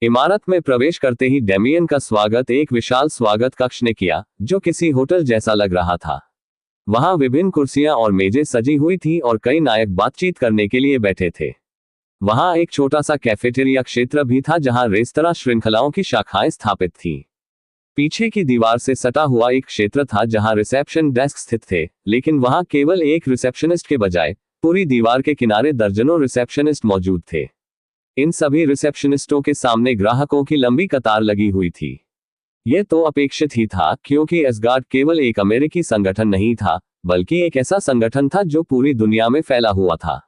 इमारत में प्रवेश करते ही डेमियन का स्वागत एक विशाल स्वागत कक्ष ने किया, जो किसी होटल जैसा लग रहा था। वहां विभिन्न कुर्सियां और मेजें सजी हुई थी और कई नायक बातचीत करने के लिए बैठे थे। वहां एक छोटा सा कैफेटेरिया क्षेत्र भी था जहां रेस्तरां श्रृंखलाओं की शाखाएं स्थापित थीं। पीछे की दीवार से सटा हुआ एक क्षेत्र था जहां रिसेप्शन डेस्क स्थित थे, लेकिन वहां केवल एक रिसेप्शनिस्ट के बजाय पूरी दीवार के किनारे दर्जनों रिसेप्शनिस्ट मौजूद थे। इन सभी रिसेप्शनिस्टों के सामने ग्राहकों की लंबी कतार लगी हुई थी। यह तो अपेक्षित ही था, क्योंकि एसगार्ड केवल एक अमेरिकी संगठन नहीं था, बल्कि एक ऐसा संगठन था जो पूरी दुनिया में फैला हुआ था।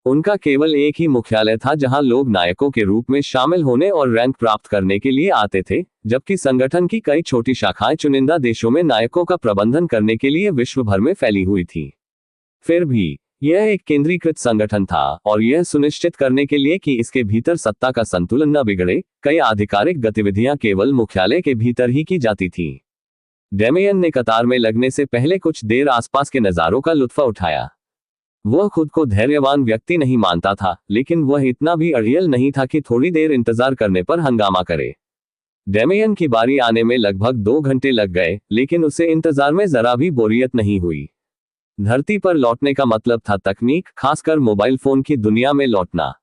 उनका केवल एक ही मुख्यालय था जहां लोग नायकों के रूप में शामिल होने और रैंक प्राप्त करने के लिए आते थे, जबकि संगठन की कई छोटी शाखाएं चुनिंदा देशों में नायकों का प्रबंधन करने के लिए विश्व भर में फैली हुई थी। फिर भी यह एक केंद्रीकृत संगठन था, और यह सुनिश्चित करने के लिए कि इसके भीतर सत्ता का संतुलन न बिगड़े, कई आधिकारिक गतिविधियां केवल मुख्यालय के भीतर ही की जाती थीं। डेमियन ने कतार में लगने से पहले कुछ देर आसपास के नज़ारों का लुत्फ उठाया। वह खुद को धैर्यवान व्यक्ति नहीं मानता था, लेकिन वह इतना भी अड़ियल नहीं था कि थोड़ी देर इंतजार करने पर हंगामा करे। डेमियन की बारी आने में लगभग 2 घंटे लग गए, लेकिन उसे इंतजार में जरा भी बोरियत नहीं हुई। धरती पर लौटने का मतलब था तकनीक, खासकर मोबाइल फोन की दुनिया में लौटना।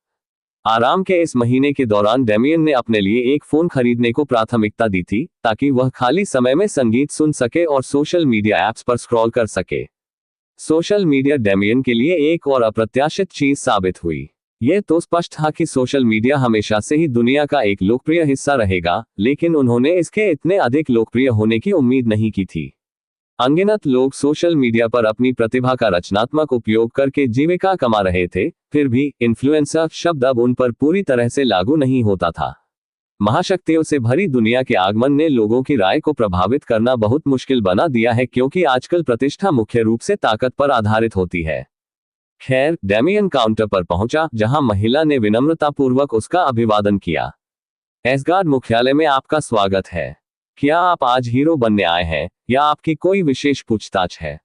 आराम के इस महीने के दौरान डेमियन ने अपने लिए एक फोन खरीदने को प्राथमिकता दी थी, ताकि वह खाली समय में संगीत सुन सके और सोशल मीडिया ऐप्स पर स्क्रॉल कर सके। सोशल मीडिया डेमियन के लिए एक और अप्रत्याशित चीज साबित हुई। यह तो स्पष्ट था कि सोशल मीडिया हमेशा से ही दुनिया का एक लोकप्रिय हिस्सा रहेगा, लेकिन उन्होंने इसके इतने अधिक लोकप्रिय होने की उम्मीद नहीं की थी। अनगिनत लोग सोशल मीडिया पर अपनी प्रतिभा का रचनात्मक उपयोग करके जीविका कमा रहे थे, फिर भी इन्फ्लुएंसर शब्द अब उन पर पूरी तरह से लागू नहीं होता था। महाशक्तियों से भरी दुनिया के आगमन ने लोगों की राय को प्रभावित करना बहुत मुश्किल बना दिया है, क्योंकि आजकल प्रतिष्ठा मुख्य रूप से ताकत पर आधारित होती है। खैर, डेमियन काउंटर पर पहुंचा, जहां महिला ने विनम्रतापूर्वक उसका अभिवादन किया। एसगार्ड मुख्यालय में आपका स्वागत है। क्या आप आज हीरो बनने आए हैं, या आपकी कोई विशेष पूछताछ है?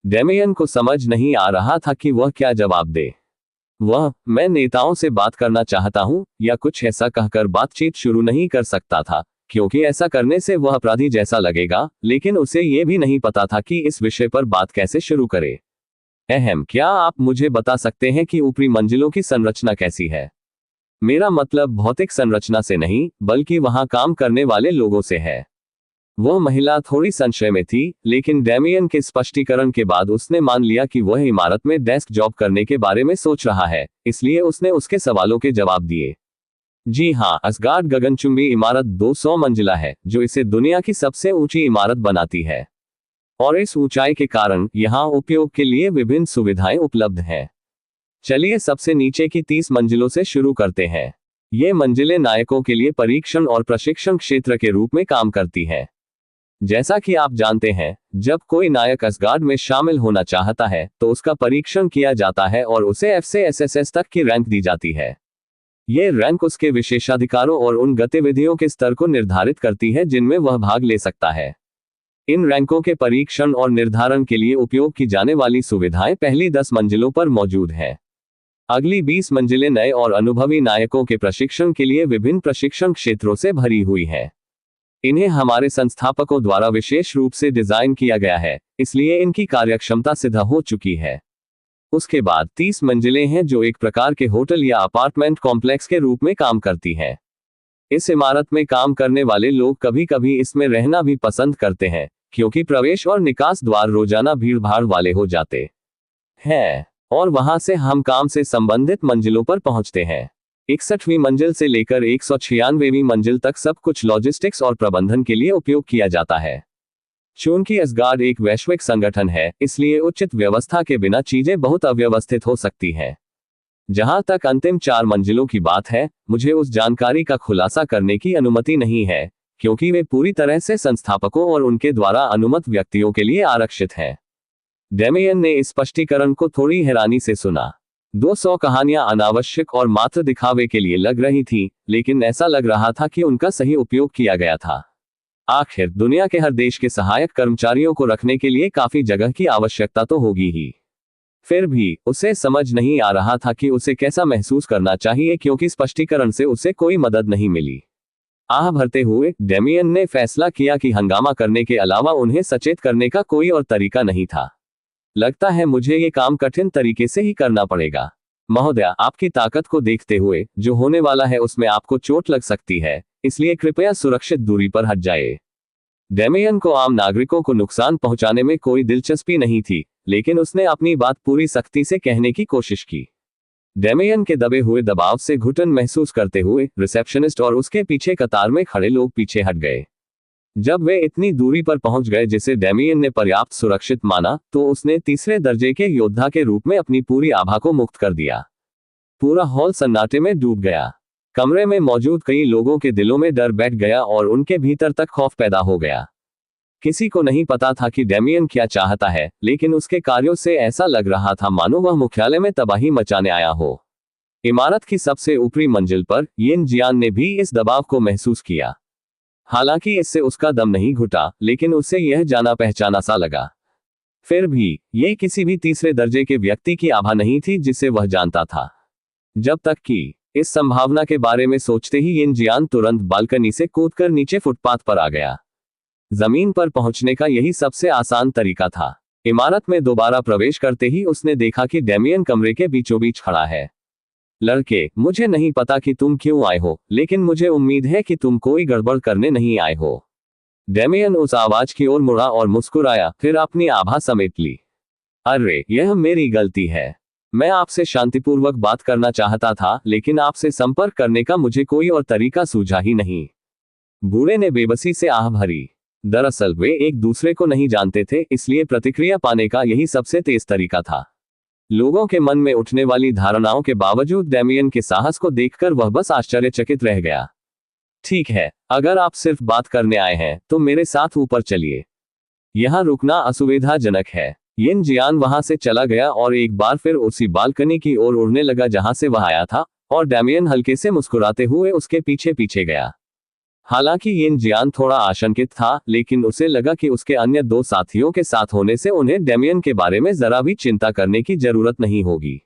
डेमियन को समझ नहीं आ रहा था कि वह क्या जवाब दे। मैं नेताओं से बात करना चाहता हूं, या कुछ ऐसा कहकर बातचीत शुरू नहीं कर सकता था, क्योंकि ऐसा करने से वह अपराधी जैसा लगेगा, लेकिन उसे यह भी नहीं पता था कि इस विषय पर बात कैसे शुरू करे। क्या आप मुझे बता सकते हैं कि ऊपरी मंजिलों की संरचना कैसी है? मेरा मतलब भौतिक संरचना से नहीं, बल्कि वहां काम करने वाले लोगों से है। वह महिला थोड़ी संशय में थी, लेकिन डेमियन के स्पष्टीकरण के बाद उसने मान लिया कि वह इमारत में डेस्क जॉब करने के बारे में सोच रहा है, इसलिए उसने उसके सवालों के जवाब दिए। जी हाँ, एसगार्ड गगनचुंबी इमारत 200 मंजिला है, जो इसे दुनिया की सबसे ऊंची इमारत बनाती है। और इस ऊंचाई के कारण यहां उपयोग के लिए विभिन्न सुविधाएं उपलब्ध हैं। चलिए सबसे नीचे की 30 मंजिलों से शुरू करते हैं। ये मंजिलें नायकों के लिए परीक्षण और प्रशिक्षण क्षेत्र के रूप में काम करती हैं। जैसा कि आप जानते हैं, जब कोई नायक एसगार्ड में शामिल होना चाहता है, तो उसका परीक्षण किया जाता है और उसे एफ से एसएसएस तक की रैंक दी जाती है। ये रैंक उसके विशेषाधिकारों और उन गतिविधियों के स्तर को निर्धारित करती है जिनमें वह भाग ले सकता है। इन रैंकों के परीक्षण और निर्धारण के लिए उपयोग की जाने वाली सुविधाएं पहली 10 मंजिलों पर मौजूद हैं। अगली 20 मंजिलें नए और अनुभवी नायकों के प्रशिक्षण के लिए विभिन्न प्रशिक्षण क्षेत्रों से भरी हुई हैं। इन्हें हमारे संस्थापकों द्वारा विशेष रूप से डिजाइन किया गया है, इसलिए इनकी कार्यक्षमता सिद्ध हो चुकी है। उसके बाद 30 मंजिलें हैं जो एक प्रकार के होटल या अपार्टमेंट कॉम्प्लेक्स के रूप में काम करती हैं। इस इमारत में काम करने वाले लोग कभी कभी इसमें रहना भी पसंद करते हैं, क्योंकि प्रवेश और निकास द्वार रोजाना भीड़भाड़ वाले हो जाते हैं। और वहां से हम काम से संबंधित मंजिलों पर पहुंचते हैं। 61वीं मंजिल से लेकर 196वीं मंजिल तक सब कुछ लॉजिस्टिक्स और प्रबंधन के लिए उपयोग किया जाता है। चूंकि एसगार्ड एक वैश्विक संगठन है, इसलिए उचित व्यवस्था के बिना चीजें बहुत अव्यवस्थित हो सकती हैं। जहां तक अंतिम 4 मंजिलों की बात है, मुझे उस जानकारी का खुलासा करने की अनुमति नहीं है, क्योंकि वे पूरी तरह से संस्थापकों और उनके द्वारा अनुमत व्यक्तियों के लिए आरक्षित हैं। डेमियन ने इस स्पष्टीकरण को थोड़ी हैरानी से सुना। 200 कहानियां अनावश्यक और मात्र दिखावे के लिए लग रही थीं, लेकिन ऐसा लग रहा था कि उनका सही उपयोग किया गया था। आखिर दुनिया के हर देश के सहायक कर्मचारियों को रखने के लिए काफी जगह की आवश्यकता तो होगी ही। फिर भी उसे समझ नहीं आ रहा था कि उसे कैसा महसूस करना चाहिए, क्योंकि स्पष्टीकरण से उसे कोई मदद नहीं मिली। आह भरते हुए डेमियन ने फैसला किया कि हंगामा करने के अलावा उन्हें सचेत करने का कोई और तरीका नहीं था। लगता है मुझे ये काम कठिन तरीके से ही करना पड़ेगा। महोदया, आपकी ताकत को देखते हुए जो होने वाला है उसमें आपको चोट लग सकती है, इसलिए कृपया सुरक्षित दूरी पर हट जाइए। डेमियन को आम नागरिकों को नुकसान पहुंचाने में कोई दिलचस्पी नहीं थी, लेकिन उसने अपनी बात पूरी सख्ती से कहने की कोशिश की। डेमियन के दबे हुए दबाव से घुटन महसूस करते हुए रिसेप्शनिस्ट और उसके पीछे कतार में खड़े लोग पीछे हट गए। जब वे इतनी दूरी पर पहुंच गए जिसे डेमियन ने पर्याप्त सुरक्षित माना, तो उसने तीसरे दर्जे के योद्धा के रूप में अपनी पूरी आभा को मुक्त कर दिया। पूरा हॉल सन्नाटे में डूब गया। कमरे में मौजूद कई लोगों के दिलों में डर बैठ गया और उनके भीतर तक खौफ पैदा हो गया। किसी को नहीं पता था कि डेमियन क्या चाहता है, लेकिन उसके कार्यों से ऐसा लग रहा था मानो वह मुख्यालय में तबाही मचाने आया हो। इमारत की सबसे ऊपरी मंजिल पर यिन जियान ने भी इस दबाव को महसूस किया। हालांकि इससे उसका दम नहीं घुटा, लेकिन उसे यह जाना पहचाना सा लगा। फिर भी यह किसी भी तीसरे दर्जे के व्यक्ति की आभा नहीं थी जिसे वह जानता था। जब तक कि इस संभावना के बारे में सोचते ही यिन जियान तुरंत बालकनी से कूदकर नीचे फुटपाथ पर आ गया। जमीन पर पहुंचने का यही सबसे आसान तरीका था। इमारत में दोबारा प्रवेश करते ही उसने देखा कि डेमियन कमरे के बीचों बीच खड़ा है। लड़के, मुझे नहीं पता कि तुम क्यों आए हो, लेकिन मुझे उम्मीद है कि तुम कोई गड़बड़ करने नहीं आए हो। डेमियन उस आवाज की ओर मुड़ा और मुस्कुराया, फिर अपनी आभा समेट ली। अरे, यह मेरी गलती है। मैं आपसे शांतिपूर्वक बात करना चाहता था, लेकिन आपसे संपर्क करने का मुझे कोई और तरीका सूझा ही नहीं। बूढ़े ने बेबसी से आह भरी। दरअसल वे एक दूसरे को नहीं जानते थे, इसलिए प्रतिक्रिया पाने का यही सबसे तेज तरीका था। लोगों के मन में उठने वाली धारणाओं के बावजूद डेमियन के साहस को देखकर वह बस आश्चर्यचकित रह गया। ठीक है, अगर आप सिर्फ बात करने आए हैं तो मेरे साथ ऊपर चलिए। यहां रुकना असुविधाजनक है। यिन जियान वहां से चला गया और एक बार फिर उसी बालकनी की ओर उड़ने लगा जहां से वह आया था, और डेमियन हल्के से मुस्कुराते हुए उसके पीछे पीछे गया। हालांकि यिन जियान थोड़ा आशंकित था, लेकिन उसे लगा कि उसके अन्य दो साथियों के साथ होने से उन्हें डेमियन के बारे में जरा भी चिंता करने की जरूरत नहीं होगी।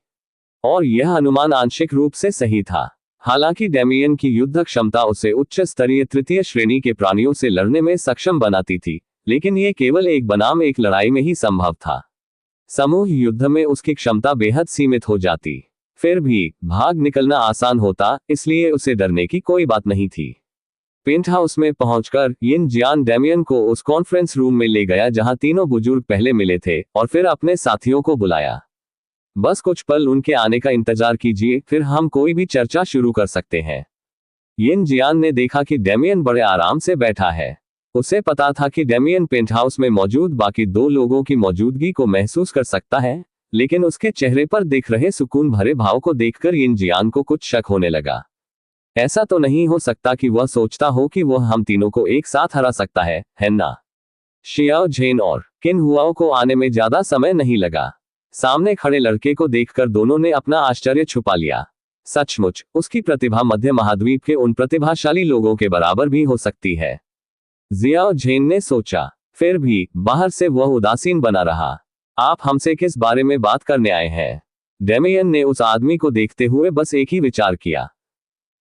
और यह अनुमान आंशिक रूप से सही था। हालांकि डेमियन की युद्ध क्षमता उसे उच्च स्तरीय तृतीय श्रेणी के प्राणियों से लड़ने में सक्षम बनाती थी, लेकिन यह केवल एक बनाम एक लड़ाई में ही संभव था। समूह युद्ध में उसकी क्षमता बेहद सीमित हो जाती। फिर भी भाग निकलना आसान होता, इसलिए उसे डरने की कोई बात नहीं थी। पेंट हाउस में पहुंचकर यिन जियान डेमियन को उस कॉन्फ्रेंस रूम में ले गया जहां तीनों बुजुर्ग पहले मिले थे, और फिर अपने साथियों को बुलाया। बस कुछ पल उनके आने का इंतजार कीजिए, फिर हम कोई भी चर्चा शुरू कर सकते हैं। यिन जियान ने देखा कि डेमियन बड़े आराम से बैठा है। उसे पता था कि डेमियन पेंट हाउस में मौजूद बाकी दो लोगों की मौजूदगी को महसूस कर सकता है, लेकिन उसके चेहरे पर दिख रहे सुकून भरे भाव को देखकर यिन जियान को कुछ शक होने लगा। ऐसा तो नहीं हो सकता कि वह सोचता हो कि वह हम तीनों को एक साथ हरा सकता है ना? शियाओ झेन और किन हुआओ को आने में ज्यादा समय नहीं लगा। सामने खड़े लड़के को देखकर दोनों ने अपना आश्चर्य छुपा लिया। सचमुच उसकी प्रतिभा मध्य महाद्वीप के उन प्रतिभाशाली लोगों के बराबर भी हो सकती है, जियाओ झेन ने सोचा। फिर भी बाहर से वह उदासीन बना रहा। आप हमसे किस बारे में बात करने आए हैं? डेमियन ने उस आदमी को देखते हुए बस एक ही विचार किया,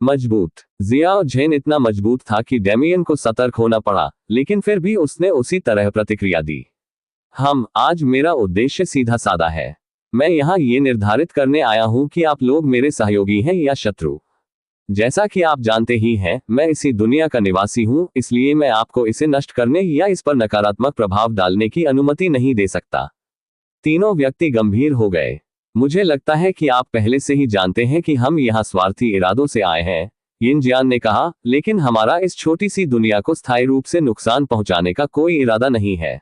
मजबूत। जियाओ झेन इतना मजबूत था कि डेमियन को सतर्क होना पड़ा, लेकिन फिर भी उसने उसी तरह प्रतिक्रिया दी। आज मेरा उद्देश्य सीधा साधा है। मैं यहाँ ये निर्धारित करने आया हूँ कि आप लोग मेरे सहयोगी हैं या शत्रु। जैसा कि आप जानते ही हैं, मैं इसी दुनिया का निवासी हूँ, इसलिए मैं आपको इसे नष्ट करने या इस पर नकारात्मक प्रभाव डालने की अनुमति नहीं दे सकता। तीनों व्यक्ति गंभीर हो गए। मुझे लगता है कि आप पहले से ही जानते हैं कि हम यहाँ स्वार्थी इरादों से आए हैं, यिन जियान ने कहा, लेकिन हमारा इस छोटी सी दुनिया को स्थायी रूप से नुकसान पहुंचाने का कोई इरादा नहीं है।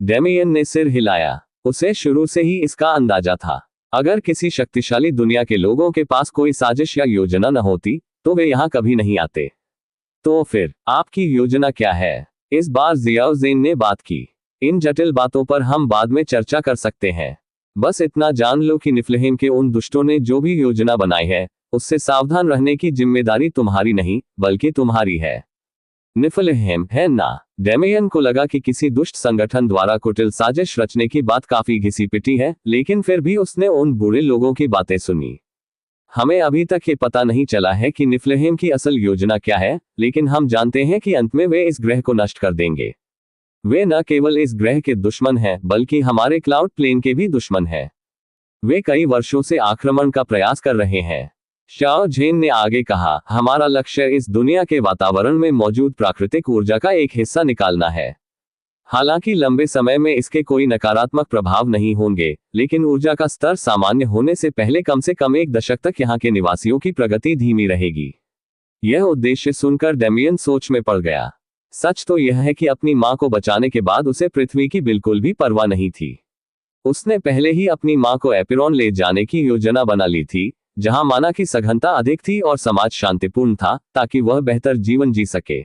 डेमियन ने सिर हिलाया। उसे शुरू से ही इसका अंदाजा था। अगर किसी शक्तिशाली दुनिया के लोगों के पास कोई साजिश या योजना न होती, तो वे यहाँ कभी नहीं आते। तो फिर आपकी योजना क्या है? इस बार जियाओ ज़ेन ने बात की। इन जटिल बातों पर हम बाद में चर्चा कर सकते हैं। बस इतना जान लो कि निफ्लहेम के उन दुष्टों ने जो भी योजना बनाई है, उससे सावधान रहने की जिम्मेदारी तुम्हारी नहीं, बल्कि तुम्हारी है। निफलहेम है ना। डेमियन को लगा कि किसी दुष्ट संगठन द्वारा कुटिल साजिश रचने की बात काफी घिसी पिटी है, लेकिन फिर भी उसने उन बुरे लोगों की बातें सुनी। हमें अभी तक ये पता नहीं चला है कि निफलहेम की असल योजना क्या है, लेकिन हम जानते हैं कि अंत में वे इस ग्रह को नष्ट कर देंगे। वे न केवल इस ग्रह के दुश्मन हैं, बल्कि हमारे क्लाउड प्लेन के भी दुश्मन हैं। वे कई वर्षों से आक्रमण का प्रयास कर रहे हैं। शाओ झेन ने आगे कहा, हमारा लक्ष्य इस दुनिया के वातावरण में मौजूद प्राकृतिक ऊर्जा का एक हिस्सा निकालना है। हालांकि लंबे समय में इसके कोई नकारात्मक प्रभाव नहीं होंगे, लेकिन ऊर्जा का स्तर सामान्य होने से पहले कम से कम 1 दशक तक यहाँ के निवासियों की प्रगति धीमी रहेगी। यह उद्देश्य सुनकर डेमियन सोच में पड़ गया। सच तो यह है कि अपनी मां को बचाने के बाद उसे पृथ्वी की बिल्कुल भी परवाह नहीं थी। उसने पहले ही अपनी मां को एपिरोन ले जाने की योजना बना ली थी, जहां माना की सघनता अधिक थी और समाज शांतिपूर्ण था, ताकि वह बेहतर जीवन जी सके।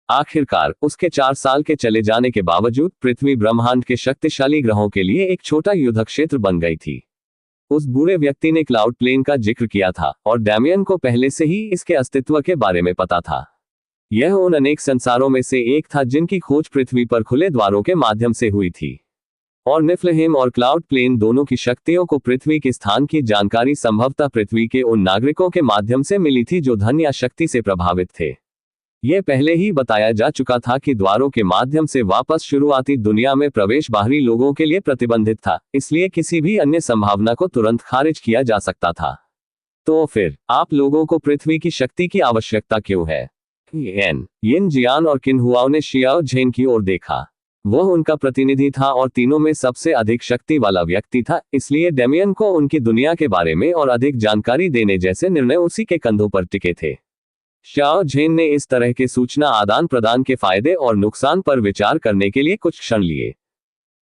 आखिरकार उसके 4 साल के चले जाने के बावजूद पृथ्वी ब्रह्मांड के शक्तिशाली ग्रहों के लिए एक छोटा युद्ध क्षेत्र बन गई थी। उस बुरे व्यक्ति ने क्लाउड प्लेन का जिक्र किया था, और डेमियन को पहले से ही इसके अस्तित्व के बारे में पता था। यह उन अनेक संसारों में से एक था जिनकी खोज पृथ्वी पर खुले द्वारों के माध्यम से हुई थी। और निफलहेम और क्लाउड प्लेन दोनों की शक्तियों को पृथ्वी के स्थान की जानकारी संभवतः पृथ्वी के उन नागरिकों के माध्यम से मिली थी जो धन या शक्ति से प्रभावित थे। यह पहले ही बताया जा चुका था कि द्वारों के माध्यम से वापस शुरुआती दुनिया में प्रवेश बाहरी लोगों के लिए प्रतिबंधित था, इसलिए किसी भी अन्य संभावना को तुरंत खारिज किया जा सकता था। तो फिर आप लोगों को पृथ्वी की शक्ति की आवश्यकता क्यों है? यिन जियान और किन्हुआओ ने शियाओ झेन की ओर देखा। वह उनका प्रतिनिधि था और तीनों में सबसे अधिक शक्ति वाला व्यक्ति था, इसलिए डेमियन को उनकी दुनिया के बारे में और अधिक जानकारी देने जैसे निर्णय उसी के कंधों पर टिके थे। शाओ झेन ने इस तरह के सूचना आदान प्रदान के फायदे और नुकसान पर विचार करने के लिए कुछ क्षण लिए।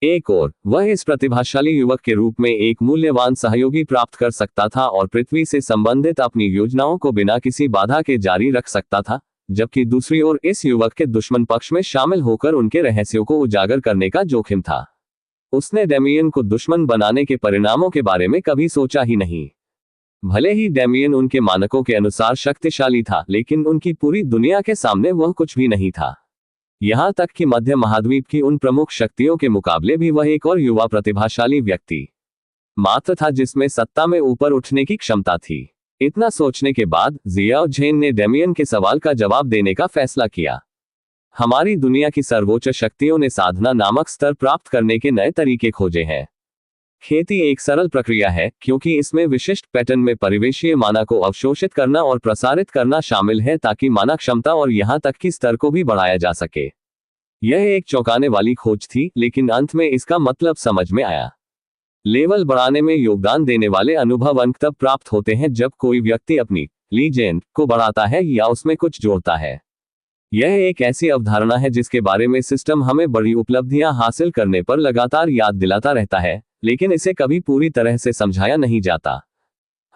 एक और वह इस प्रतिभाशाली युवक के रूप में एक मूल्यवान सहयोगी प्राप्त कर सकता था और पृथ्वी से संबंधित अपनी योजनाओं को बिना किसी बाधा के जारी रख सकता था, जबकि दूसरी ओर इस युवक के दुश्मन पक्ष में शामिल होकर उनके रहस्यों को उजागर करने का जोखिम था। उसने डेमियन को दुश्मन बनाने के परिणामों के बारे में कभी सोचा ही नहीं। भले ही डेमियन उनके मानकों के अनुसार शक्तिशाली था, लेकिन उनकी पूरी दुनिया के सामने वह कुछ भी नहीं था। यहां तक कि मध्य महाद्वीप की उन प्रमुख शक्तियों के मुकाबले भी वह एक और युवा प्रतिभाशाली व्यक्ति मात्र था जिसमें सत्ता में ऊपर उठने की क्षमता थी। इतना सोचने के बाद जियाओ झेन ने डेमियन के सवाल का जवाब देने का फैसला किया। हमारी दुनिया की सर्वोच्च शक्तियों ने साधना नामक स्तर प्राप्त करने के नए तरीके खोजे हैं। खेती एक सरल प्रक्रिया है, क्योंकि इसमें विशिष्ट पैटर्न में परिवेशीय माना को अवशोषित करना और प्रसारित करना शामिल है, ताकि माना क्षमता और यहां तक कि स्तर को भी बढ़ाया जा सके। यह एक चौंकाने वाली खोज थी, लेकिन अंत में इसका मतलब समझ में आया। लेवल बढ़ाने में योगदान देने वाले अनुभव अंक तब प्राप्त होते हैं जब कोई व्यक्ति अपनी लीजेंड को बढ़ाता है या उसमें कुछ जोड़ता है। यह एक ऐसी अवधारणा है जिसके बारे में सिस्टम हमें बड़ी उपलब्धियां हासिल करने पर लगातार याद दिलाता रहता है, लेकिन इसे कभी पूरी तरह से समझाया नहीं जाता।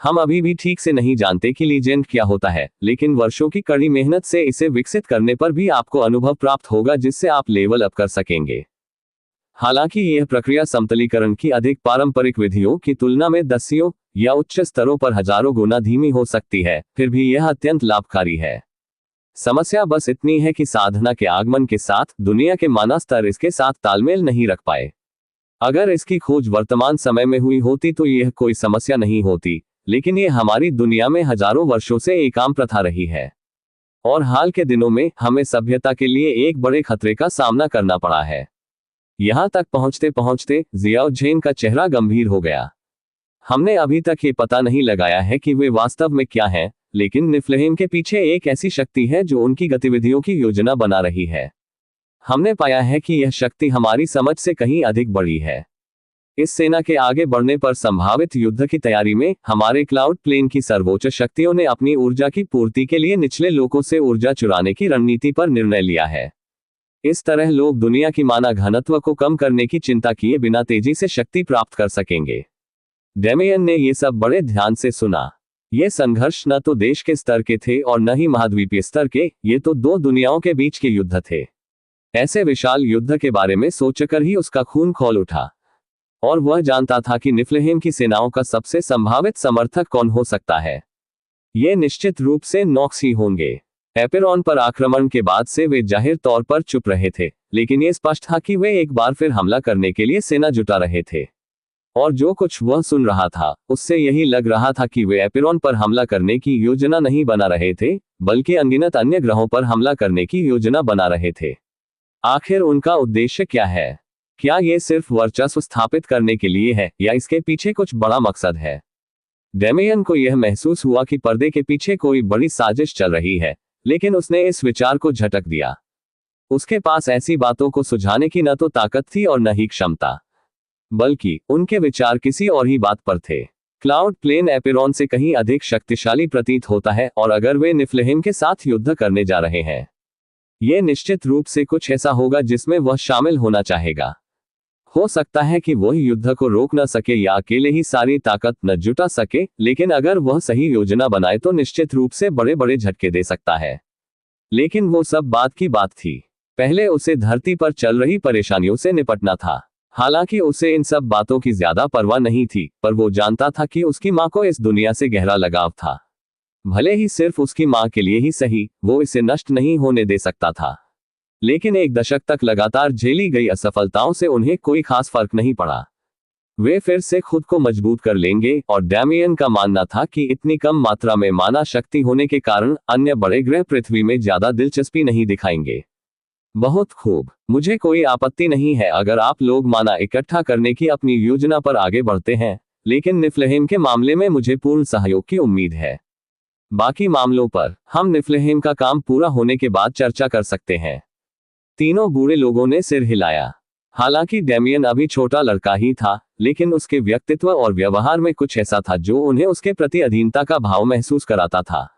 हम अभी भी ठीक से नहीं जानते कि लीजेंड क्या होता है, लेकिन वर्षों की कड़ी मेहनत से इसे विकसित करने पर भी आपको अनुभव प्राप्त होगा जिससे आप लेवल अप कर सकेंगे। हालांकि यह प्रक्रिया समतलीकरण की अधिक पारंपरिक विधियों की तुलना में दसियों या उच्च स्तरों पर हजारों गुना धीमी हो सकती है, फिर भी यह अत्यंत लाभकारी है। समस्या बस इतनी है कि साधना के आगमन के साथ दुनिया के माना स्तर इसके साथ तालमेल नहीं रख पाए। अगर इसकी खोज वर्तमान समय में हुई होती तो यह कोई समस्या नहीं होती, लेकिन यह हमारी दुनिया में हजारों वर्षों से एक आम प्रथा रही है, और हाल के दिनों में हमें सभ्यता के लिए एक बड़े खतरे का सामना करना पड़ा है। यहां तक पहुंचते पहुंचते जियाओ झेन का चेहरा गंभीर हो गया। हमने अभी तक ये पता नहीं लगाया है कि वे वास्तव में क्या हैं, लेकिन निफलहेम के पीछे एक ऐसी शक्ति है जो उनकी गतिविधियों की योजना बना रही है। हमने पाया है कि यह शक्ति हमारी समझ से कहीं अधिक बड़ी है। इस सेना के आगे बढ़ने पर संभावित युद्ध की तैयारी में हमारे क्लाउड प्लेन की सर्वोच्च शक्तियों ने अपनी ऊर्जा की पूर्ति के लिए निचले लोगों से ऊर्जा चुराने की रणनीति पर निर्णय लिया है। इस तरह लोग दुनिया की माना घनत्व को कम करने की चिंता किए बिना तेजी से शक्ति प्राप्त कर सकेंगे। डेमियन ने ये सब बड़े ध्यान से सुना। ये संघर्ष न तो देश के स्तर के थे और न ही महाद्वीपीय स्तर के, ये तो दो दुनियाओं के बीच के युद्ध थे। ऐसे विशाल युद्ध के बारे में सोचकर ही उसका खून खौल उठा, और वह जानता था कि निफलहेम की सेनाओं का सबसे संभावित समर्थक कौन हो सकता है। ये निश्चित रूप से नॉक्स ही होंगे। एपेरॉन पर आक्रमण के बाद से वे जाहिर तौर पर चुप रहे थे, लेकिन ये स्पष्ट था कि वे एक बार फिर हमला करने के लिए सेना जुटा रहे थे। और जो कुछ वह सुन रहा था, उससे यही लग रहा था कि वे एपेरॉन पर हमला करने की योजना नहीं बना रहे थे, बल्कि अनगिनत अन्य ग्रहों पर हमला करने की योजना बना रहे थे। आखिर उनका उद्देश्य क्या है? क्या ये सिर्फ वर्चस्व स्थापित करने के लिए है, या इसके पीछे कुछ बड़ा मकसद है? डेमियन को यह महसूस हुआ कि पर्दे के पीछे कोई बड़ी साजिश चल रही है, लेकिन उसने इस विचार को झटक दिया। उसके पास ऐसी बातों को सुझाने की न तो ताकत थी और न ही क्षमता, बल्कि उनके विचार किसी और ही बात पर थे। क्लाउड प्लेन एपेरॉन से कहीं अधिक शक्तिशाली प्रतीत होता है, और अगर वे निफ्लहेम के साथ युद्ध करने जा रहे हैं, यह निश्चित रूप से कुछ ऐसा होगा जिसमें वह शामिल होना चाहेगा। हो सकता है कि वह युद्ध को रोक न सके या अकेले ही सारी ताकत न जुटा सके, लेकिन अगर वह सही योजना बनाए तो निश्चित रूप से बड़े बड़े झटके दे सकता है। लेकिन वो सब बात की बात थी। पहले उसे धरती पर चल रही परेशानियों से निपटना था। हालांकि उसे इन सब बातों की ज्यादा परवाह नहीं थी, पर वो जानता था कि उसकी माँ को इस दुनिया से गहरा लगाव था। भले ही सिर्फ उसकी माँ के लिए ही सही, वो इसे नष्ट नहीं होने दे सकता था। लेकिन एक दशक तक लगातार झेली गई असफलताओं से उन्हें कोई खास फर्क नहीं पड़ा। वे फिर से खुद को मजबूत कर लेंगे, और डैमियन का मानना था कि इतनी कम मात्रा में माना शक्ति होने के कारण अन्य बड़े ग्रह पृथ्वी में ज्यादा दिलचस्पी नहीं दिखाएंगे। बहुत खूब, मुझे कोई आपत्ति नहीं है अगर आप लोग माना इकट्ठा करने की अपनी योजना पर आगे बढ़ते हैं, लेकिन निफ्लहेम के मामले में मुझे पूर्ण सहयोग की उम्मीद है। बाकी मामलों पर हम निफ्लहेम का काम पूरा होने के बाद चर्चा कर सकते हैं। तीनों बूढ़े लोगों ने सिर हिलाया। हालांकि डेमियन अभी छोटा लड़का ही था, लेकिन उसके व्यक्तित्व और व्यवहार में कुछ ऐसा था जो उन्हें उसके प्रति अधीनता का भाव महसूस कराता था।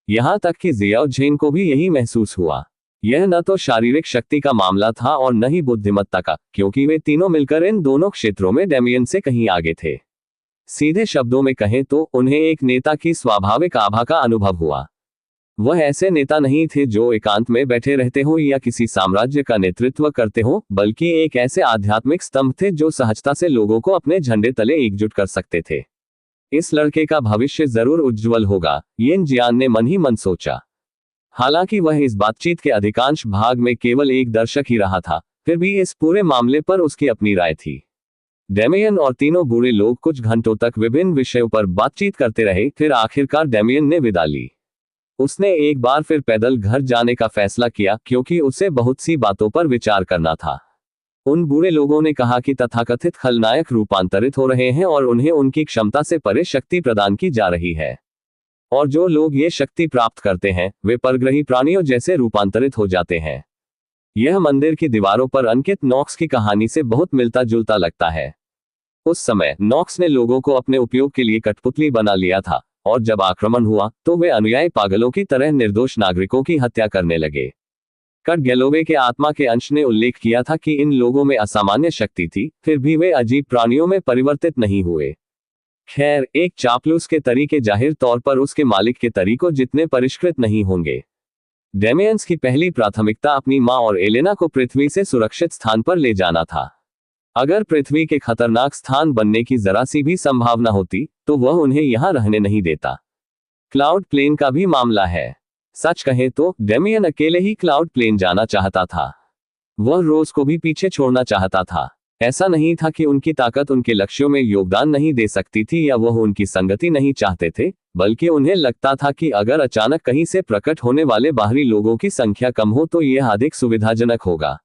यहां तक कि जियाओ झेन को भी यही महसूस हुआ। यह न तो शारीरिक शक्ति का मामला था और न ही बुद्धिमत्ता का, क्योंकि वे तीनों मिलकर इन दोनों क्षेत्रों में डेमियन से कहीं आगे थे। सीधे शब्दों में कहें तो उन्हें एक नेता की स्वाभाविक आभा का अनुभव हुआ। वह ऐसे नेता नहीं थे जो एकांत में बैठे रहते हो या किसी साम्राज्य का नेतृत्व करते हो, बल्कि एक ऐसे आध्यात्मिक स्तंभ थे जो सहजता से लोगों को अपने झंडे तले एकजुट कर सकते थे। इस लड़के का भविष्य जरूर उज्जवल होगा, येन जियान ने मन ही मन सोचा। हालांकि वह इस बातचीत के अधिकांश भाग में केवल एक दर्शक ही रहा था, फिर भी इस पूरे मामले पर उसकी अपनी राय थी। डेमियन और तीनों बूढ़े लोग कुछ घंटों तक विभिन्न विषयों पर बातचीत करते रहे। फिर आखिरकार डेमियन ने विदा ली। उसने एक बार फिर पैदल घर जाने का फैसला किया, क्योंकि उसे बहुत सी बातों पर विचार करना था। उन बूढ़े लोगों ने कहा कि तथाकथित खलनायक रूपांतरित हो रहे हैं और उन्हें उनकी क्षमता से परे शक्ति प्रदान की जा रही है, और जो लोग ये शक्ति प्राप्त करते हैं वे परग्रही प्राणियों जैसे रूपांतरित हो जाते हैं। यह मंदिर की दीवारों पर अंकित नॉक्स की कहानी से बहुत मिलता जुलता लगता है। उस समय नॉक्स ने लोगों को अपने उपयोग के लिए कठपुतली बना लिया था, और जब आक्रमण हुआ तो वे अनुयायी पागलों की तरह निर्दोष नागरिकों की हत्या करने लगे। कट गैलोवे के आत्मा के अंश ने उल्लेख किया था कि इन लोगों में असामान्य शक्ति थी, फिर भी वे अजीब प्राणियों में परिवर्तित नहीं हुए। खैर, एक चापलूस के तरीके जाहिर तौर पर उसके मालिक के तरीकों जितने परिष्कृत नहीं होंगे। डेमियंस की पहली प्राथमिकता अपनी मां और एलेना को पृथ्वी से सुरक्षित स्थान पर ले जाना था। अगर पृथ्वी के खतरनाक स्थान बनने की जरा सी भी संभावना होती तो वह उन्हें यहां रहने नहीं देता। क्लाउड प्लेन का भी मामला है। सच कहें तो डेमियन अकेले ही क्लाउड प्लेन जाना चाहता था। वह रोज को भी पीछे छोड़ना चाहता था। ऐसा नहीं था कि उनकी ताकत उनके लक्ष्यों में योगदान नहीं दे सकती थी या वह उनकी संगति नहीं चाहते थे, बल्कि उन्हें लगता था कि अगर अचानक कहीं से प्रकट होने वाले बाहरी लोगों की संख्या कम हो तो यह अधिक सुविधाजनक होगा।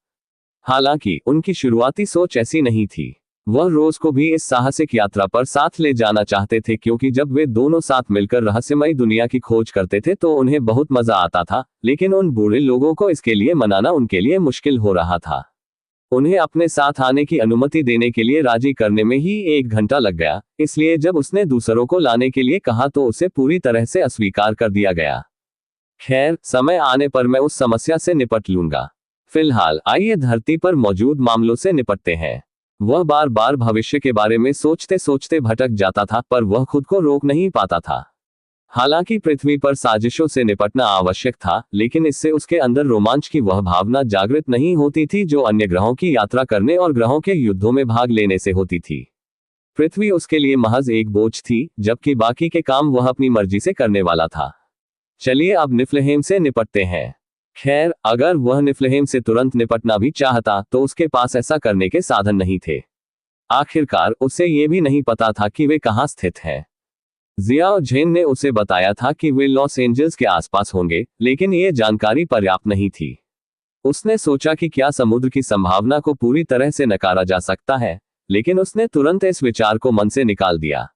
हालांकि उनकी शुरुआती सोच ऐसी नहीं थी। वह रोज को भी इस साहसिक यात्रा पर साथ ले जाना चाहते थे, क्योंकि जब वे दोनों साथ मिलकर रहस्यमयी दुनिया की खोज करते थे तो उन्हें बहुत मजा आता था। लेकिन उन बूढ़े लोगों को इसके लिए मनाना उनके लिए मुश्किल हो रहा था। उन्हें अपने साथ आने की अनुमति देने के लिए राजी करने में ही 1 घंटा लग गया, इसलिए जब उसने दूसरों को लाने के लिए कहा तो उसे पूरी तरह से अस्वीकार कर दिया गया। खैर, समय आने पर मैं उस समस्या से निपट लूंगा। फिलहाल आइए धरती पर मौजूद मामलों से निपटते हैं। वह बार बार भविष्य के बारे में सोचते सोचते भटक जाता था, पर वह खुद को रोक नहीं पाता था। हालांकि पृथ्वी पर साजिशों से निपटना आवश्यक था, लेकिन इससे उसके अंदर रोमांच की वह भावना जागृत नहीं होती थी जो अन्य ग्रहों की यात्रा करने और ग्रहों के युद्धों में भाग लेने से होती थी। पृथ्वी उसके लिए महज एक बोझ थी, जबकि बाकी के काम वह अपनी मर्जी से करने वाला था। चलिए अब निफ्लहेम से निपटते हैं। खैर, अगर वह निफ्लहेम से तुरंत निपटना भी चाहता तो उसके पास ऐसा करने के साधन नहीं थे। आखिरकार उसे ये भी नहीं पता था कि वे कहाँ स्थित हैं। जियाओ झेन ने उसे बताया था कि वे लॉस एंजल्स के आसपास होंगे, लेकिन ये जानकारी पर्याप्त नहीं थी। उसने सोचा कि क्या समुद्र की संभावना को पूरी तरह से नकारा जा सकता है, लेकिन उसने तुरंत इस विचार को मन से निकाल दिया।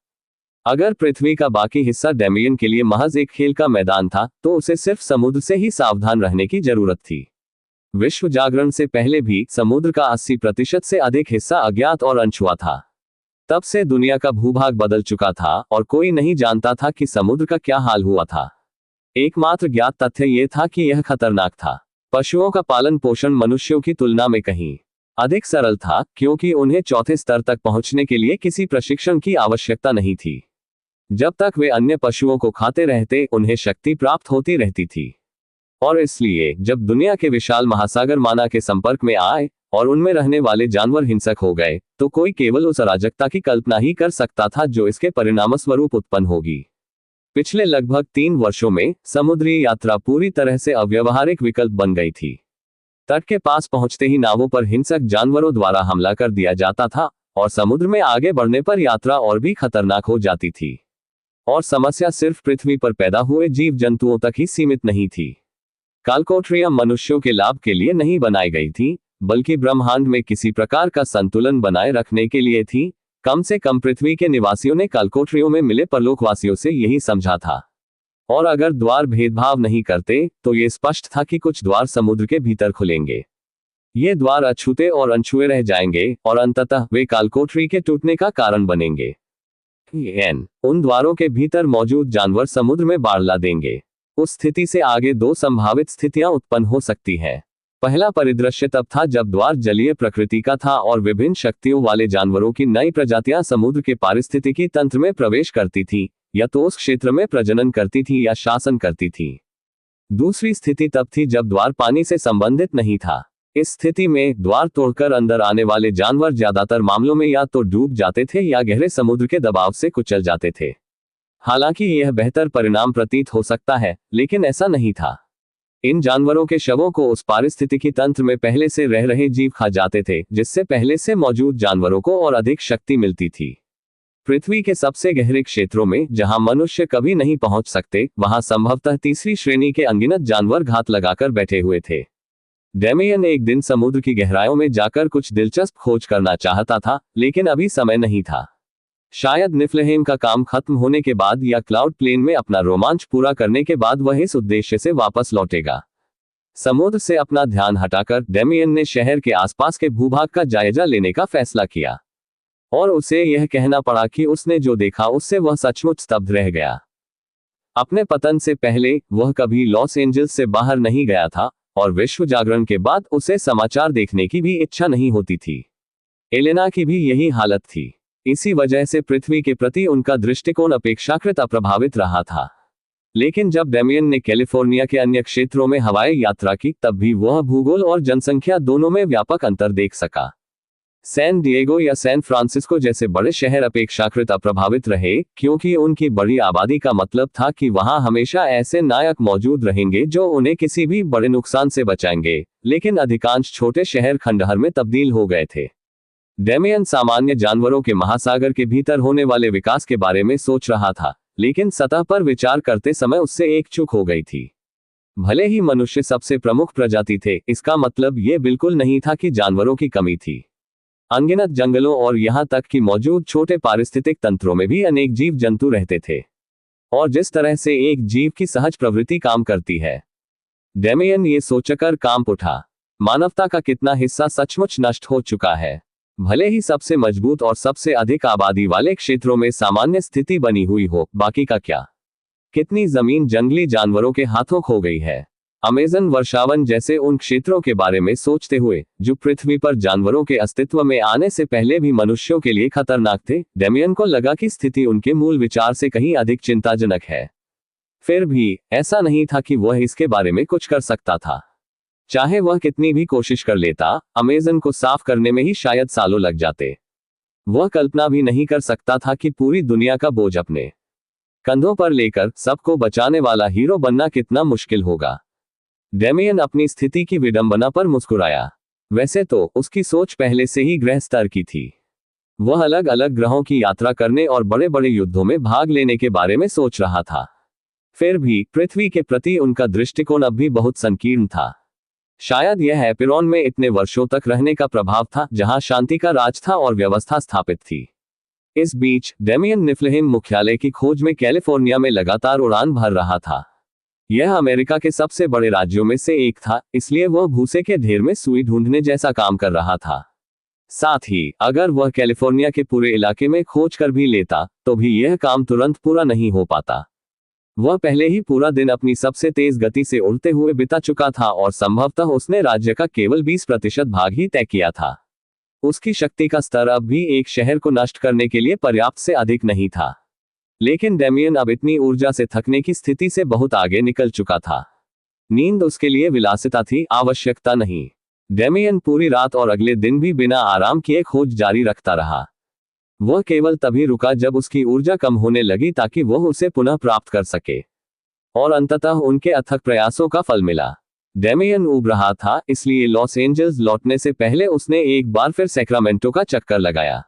अगर पृथ्वी का बाकी हिस्सा डेमियन के लिए महज एक खेल का मैदान था, तो उसे सिर्फ समुद्र से ही सावधान रहने की जरूरत थी। विश्व जागरण से पहले भी समुद्र का 80% से अधिक हिस्सा अज्ञात और अनछुआ था। तब से दुनिया का भूभाग बदल चुका था और कोई नहीं जानता था कि समुद्र का क्या हाल हुआ था। एकमात्र ज्ञात तथ्य यह था कि यह खतरनाक था। पशुओं का पालन पोषण मनुष्यों की तुलना में कहीं अधिक सरल था, क्योंकि उन्हें चौथे स्तर तक पहुंचने के लिए किसी प्रशिक्षण की आवश्यकता नहीं थी। जब तक वे अन्य पशुओं को खाते रहते, उन्हें शक्ति प्राप्त होती रहती थी। और इसलिए जब दुनिया के विशाल महासागर माना के संपर्क में आए और उनमें रहने वाले जानवर हिंसक हो गए, तो कोई केवल उस अराजकता की कल्पना ही कर सकता था जो इसके परिणामस्वरूप उत्पन्न होगी। पिछले लगभग 3 वर्षों में समुद्री यात्रा पूरी तरह से अव्यावहारिक विकल्प बन गई थी। तट के पास पहुंचते ही नावों पर हिंसक जानवरों द्वारा हमला कर दिया जाता था और समुद्र में आगे बढ़ने पर यात्रा और भी खतरनाक हो जाती थी। और समस्या सिर्फ पृथ्वी पर पैदा हुए जीव जंतुओं तक ही सीमित नहीं थी। कालकोठरियां मनुष्यों के लाभ के लिए नहीं बनाई गई थी, बल्कि ब्रह्मांड में किसी प्रकार का संतुलन बनाए रखने के लिए थी। कम से कम पृथ्वी के निवासियों ने कालकोठरियों में मिले परलोकवासियों से यही समझा था। और अगर द्वार भेदभाव नहीं करते, तो ये स्पष्ट था कि कुछ द्वार समुद्र के भीतर खुलेंगे। ये द्वार अछूते और अनछुए रह जाएंगे और अंततः वे कालकोठरी के टूटने का कारण बनेंगे। उन द्वारों के भीतर मौजूद जानवर समुद्र में बाढ़ ला देंगे। उस स्थिति से आगे 2 संभावित स्थितियां उत्पन्न हो सकती हैं। पहला परिदृश्य तब था जब द्वार जलीय प्रकृति का था और विभिन्न शक्तियों वाले जानवरों की नई प्रजातियां समुद्र के पारिस्थितिकी तंत्र में प्रवेश करती थी, या तो उस क्षेत्र में प्रजनन करती थी या शासन करती थी। दूसरी स्थिति तब थी जब द्वार पानी से संबंधित नहीं था। इस स्थिति में द्वार तोड़कर अंदर आने वाले जानवर ज्यादातर मामलों में या तो डूब जाते थे या गहरे समुद्र के दबाव से कुचल जाते थे। हालांकि यह बेहतर परिणाम प्रतीत हो सकता है, लेकिन ऐसा नहीं था। इन जानवरों के शवों को उस पारिस्थितिकी तंत्र में पहले से रह रहे जीव खा जाते थे, जिससे पहले से मौजूद जानवरों को और अधिक शक्ति मिलती थी। पृथ्वी के सबसे गहरे क्षेत्रों में, जहां मनुष्य कभी नहीं पहुंच सकते, वहां संभवतः तीसरी श्रेणी के अनगिनत जानवर घात लगाकर बैठे हुए थे। डेमियन एक दिन समुद्र की गहराइयों में जाकर कुछ दिलचस्प खोज करना चाहता था, लेकिन अभी समय नहीं था। शायद निफ्लहेम का काम खत्म होने के बाद या क्लाउड प्लेन में अपना रोमांच पूरा करने के बाद वह इस उद्देश्य से वापस लौटेगा। समुद्र से अपना ध्यान हटाकर डेमियन ने शहर के आसपास के भूभाग का जायजा लेने का फैसला किया। और उसे यह कहना पड़ा कि उसने जो देखा उससे वह सचमुच स्तब्ध रह गया। अपने पतन से पहले वह कभी लॉस एंजल्स से बाहर नहीं गया था, और विश्व जागरण के बाद उसे समाचार देखने की भी इच्छा नहीं होती थी। एलेना की भी यही हालत थी। इसी वजह से पृथ्वी के प्रति उनका दृष्टिकोण अपेक्षाकृत अप्रभावित रहा था। लेकिन जब डेमियन ने कैलिफोर्निया के अन्य क्षेत्रों में हवाई यात्रा की, तब भी वह भूगोल और जनसंख्या दोनों में व्यापक अंतर देख सका। सैन डिएगो या सैन फ्रांसिस्को जैसे बड़े शहर अपेक्षाकृत अप्रभावित रहे, क्योंकि उनकी बड़ी आबादी का मतलब था कि वहां हमेशा ऐसे नायक मौजूद रहेंगे जो उन्हें किसी भी बड़े नुकसान से बचाएंगे। लेकिन अधिकांश छोटे शहर खंडहर में तब्दील हो गए थे। डेमियन सामान्य जानवरों के महासागर के भीतर होने वाले विकास के बारे में सोच रहा था, लेकिन सतह पर विचार करते समय उससे एक चूक हो गई थी। भले ही मनुष्य सबसे प्रमुख प्रजाति थे, इसका मतलब यह बिल्कुल नहीं था कि जानवरों की कमी थी। अनगिनत जंगलों और यहां तक कि मौजूद छोटे पारिस्थितिक तंत्रों में भी अनेक जीव जंतु रहते थे। और जिस तरह से एक जीव की सहज प्रवृत्ति काम करती है, डेमियन ये सोचकर कांप उठा। मानवता का कितना हिस्सा सचमुच नष्ट हो चुका है। भले ही सबसे मजबूत और सबसे अधिक आबादी वाले क्षेत्रों में सामान्य स्थिति बनी हुई हो, बाकी का क्या? कितनी जमीन जंगली जानवरों के हाथों खो गई है। अमेज़न वर्षावन जैसे उन क्षेत्रों के बारे में सोचते हुए, जो पृथ्वी पर जानवरों के अस्तित्व में आने से पहले भी मनुष्यों के लिए खतरनाक थे, डेमियन को लगा कि स्थिति उनके मूल विचार से कहीं अधिक चिंताजनक है। फिर भी ऐसा नहीं था कि वह इसके बारे में कुछ कर सकता था। चाहे वह कितनी भी कोशिश कर लेता, अमेज़न को साफ करने में ही शायद सालों लग जाते। वह कल्पना भी नहीं कर सकता था कि पूरी दुनिया का बोझ अपने कंधों पर लेकर सबको बचाने वाला हीरो बनना कितना मुश्किल होगा। डेमियन अपनी स्थिति की विडंबना पर मुस्कुराया। वैसे तो उसकी सोच पहले से ही ग्रह स्तर की थी। वह अलग अलग ग्रहों की यात्रा करने और बड़े बड़े युद्धों में भाग लेने के बारे में सोच रहा था। फिर भी पृथ्वी के प्रति उनका दृष्टिकोण अब भी बहुत संकीर्ण था। शायद यह एपिरॉन में इतने वर्षों तक रहने का प्रभाव था, जहां शांति का राज था और व्यवस्था स्थापित थी। इस बीच डेमियन निफ्लहेम मुख्यालय की खोज में कैलिफोर्निया में लगातार उड़ान भर रहा था। यह अमेरिका के सबसे बड़े राज्यों में से एक था, इसलिए वह भूसे के ढेर में सुई ढूंढने जैसा काम कर रहा था। साथ ही अगर वह कैलिफोर्निया के पूरे इलाके में खोज कर भी लेता तो भी यह काम तुरंत पूरा नहीं हो पाता। वह पहले ही पूरा दिन अपनी सबसे तेज गति से उड़ते हुए बिता चुका था और संभवतः उसने राज्य का केवल 20% भाग ही तय किया था। उसकी शक्ति का स्तर अब भी एक शहर को नष्ट करने के लिए पर्याप्त से अधिक नहीं था। लेकिन डेमियन अब इतनी ऊर्जा से थकने की स्थिति से बहुत आगे निकल चुका था। नींद उसके लिए विलासिता थी, आवश्यकता नहीं। डेमियन पूरी रात और अगले दिन भी बिना आराम किए खोज जारी रखता रहा। वह केवल तभी रुका जब उसकी ऊर्जा कम होने लगी ताकि वह उसे पुनः प्राप्त कर सके। और अंततः उनके अथक प्रयासों का फल मिला। डेमियन ऊब रहा था, इसलिए लॉस एंजल्स लौटने से पहले उसने एक बार फिर सैक्रामेंटो का चक्कर लगाया।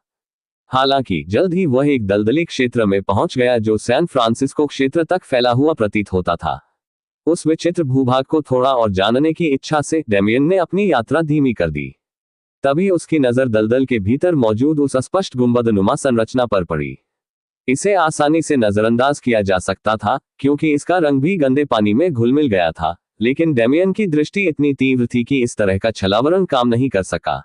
हालांकि जल्द ही वह एक दलदली क्षेत्र में पहुंच गया जो सैन फ्रांसिस्को क्षेत्र तक फैला हुआ प्रतीत होता था। उस विचित्र भूभाग को थोड़ा और जानने की इच्छा से डेमियन ने अपनी यात्रा धीमी कर दी। तभी उसकी नजर दलदल के भीतर मौजूद उस अस्पष्ट गुंबदनुमा संरचना पर पड़ी। इसे आसानी से नजरअंदाज किया जा सकता था क्योंकि इसका रंग भी गंदे पानी में घुल मिल गया था, लेकिन डेमियन की दृष्टि इतनी तीव्र थी कि इस तरह का छलावरण काम नहीं कर सका।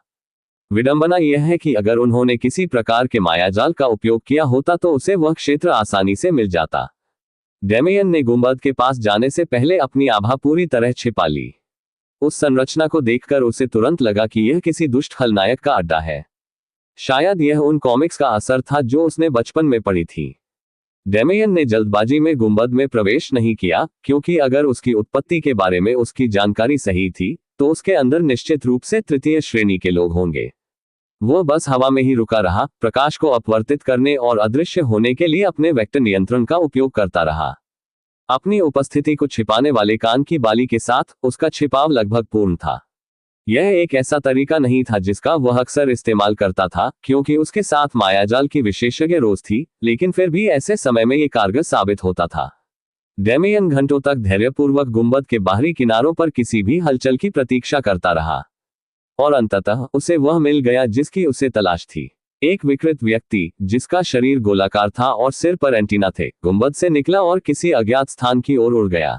विडंबना यह है कि अगर उन्होंने किसी प्रकार के मायाजाल का उपयोग किया होता तो उसे वह क्षेत्र आसानी से मिल जाता। डेमियन ने गुंबद के पास जाने से पहले अपनी आभा पूरी तरह छिपा ली। उस संरचना को देखकर उसे तुरंत लगा कि यह किसी दुष्ट खलनायक का अड्डा है। शायद यह उन कॉमिक्स का असर था जो उसने बचपन में पढ़ी थी। डेमियन ने जल्दबाजी में गुंबद में प्रवेश नहीं किया, क्योंकि अगर उसकी उत्पत्ति के बारे में उसकी जानकारी सही थी तो उसके अंदर निश्चित रूप से तृतीय श्रेणी के लोग होंगे। वह बस हवा में ही रुका रहा, प्रकाश को अपवर्तित करने और अदृश्य होने के लिए अपने वेक्टर नियंत्रण का उपयोग करता रहा। अपनी उपस्थिति को छिपाने वाले कान की बाली के साथ उसका छिपाव लगभग पूर्ण था। यह एक ऐसा तरीका नहीं था जिसका वह अक्सर इस्तेमाल करता था, क्योंकि उसके साथ मायाजाल की विशेषज्ञ रोज थी, लेकिन फिर भी ऐसे समय में यह कारगर साबित होता था। डेमियन घंटों तक धैर्यपूर्वक गुंबद के बाहरी किनारों पर किसी भी हलचल की प्रतीक्षा करता रहा। और अंततः उसे वह मिल गया जिसकी उसे तलाश थी। एक विकृत व्यक्ति जिसका शरीर गोलाकार था और सिर पर एंटीना थे, गुंबद से निकला और किसी अज्ञात स्थान की ओर उड़ गया।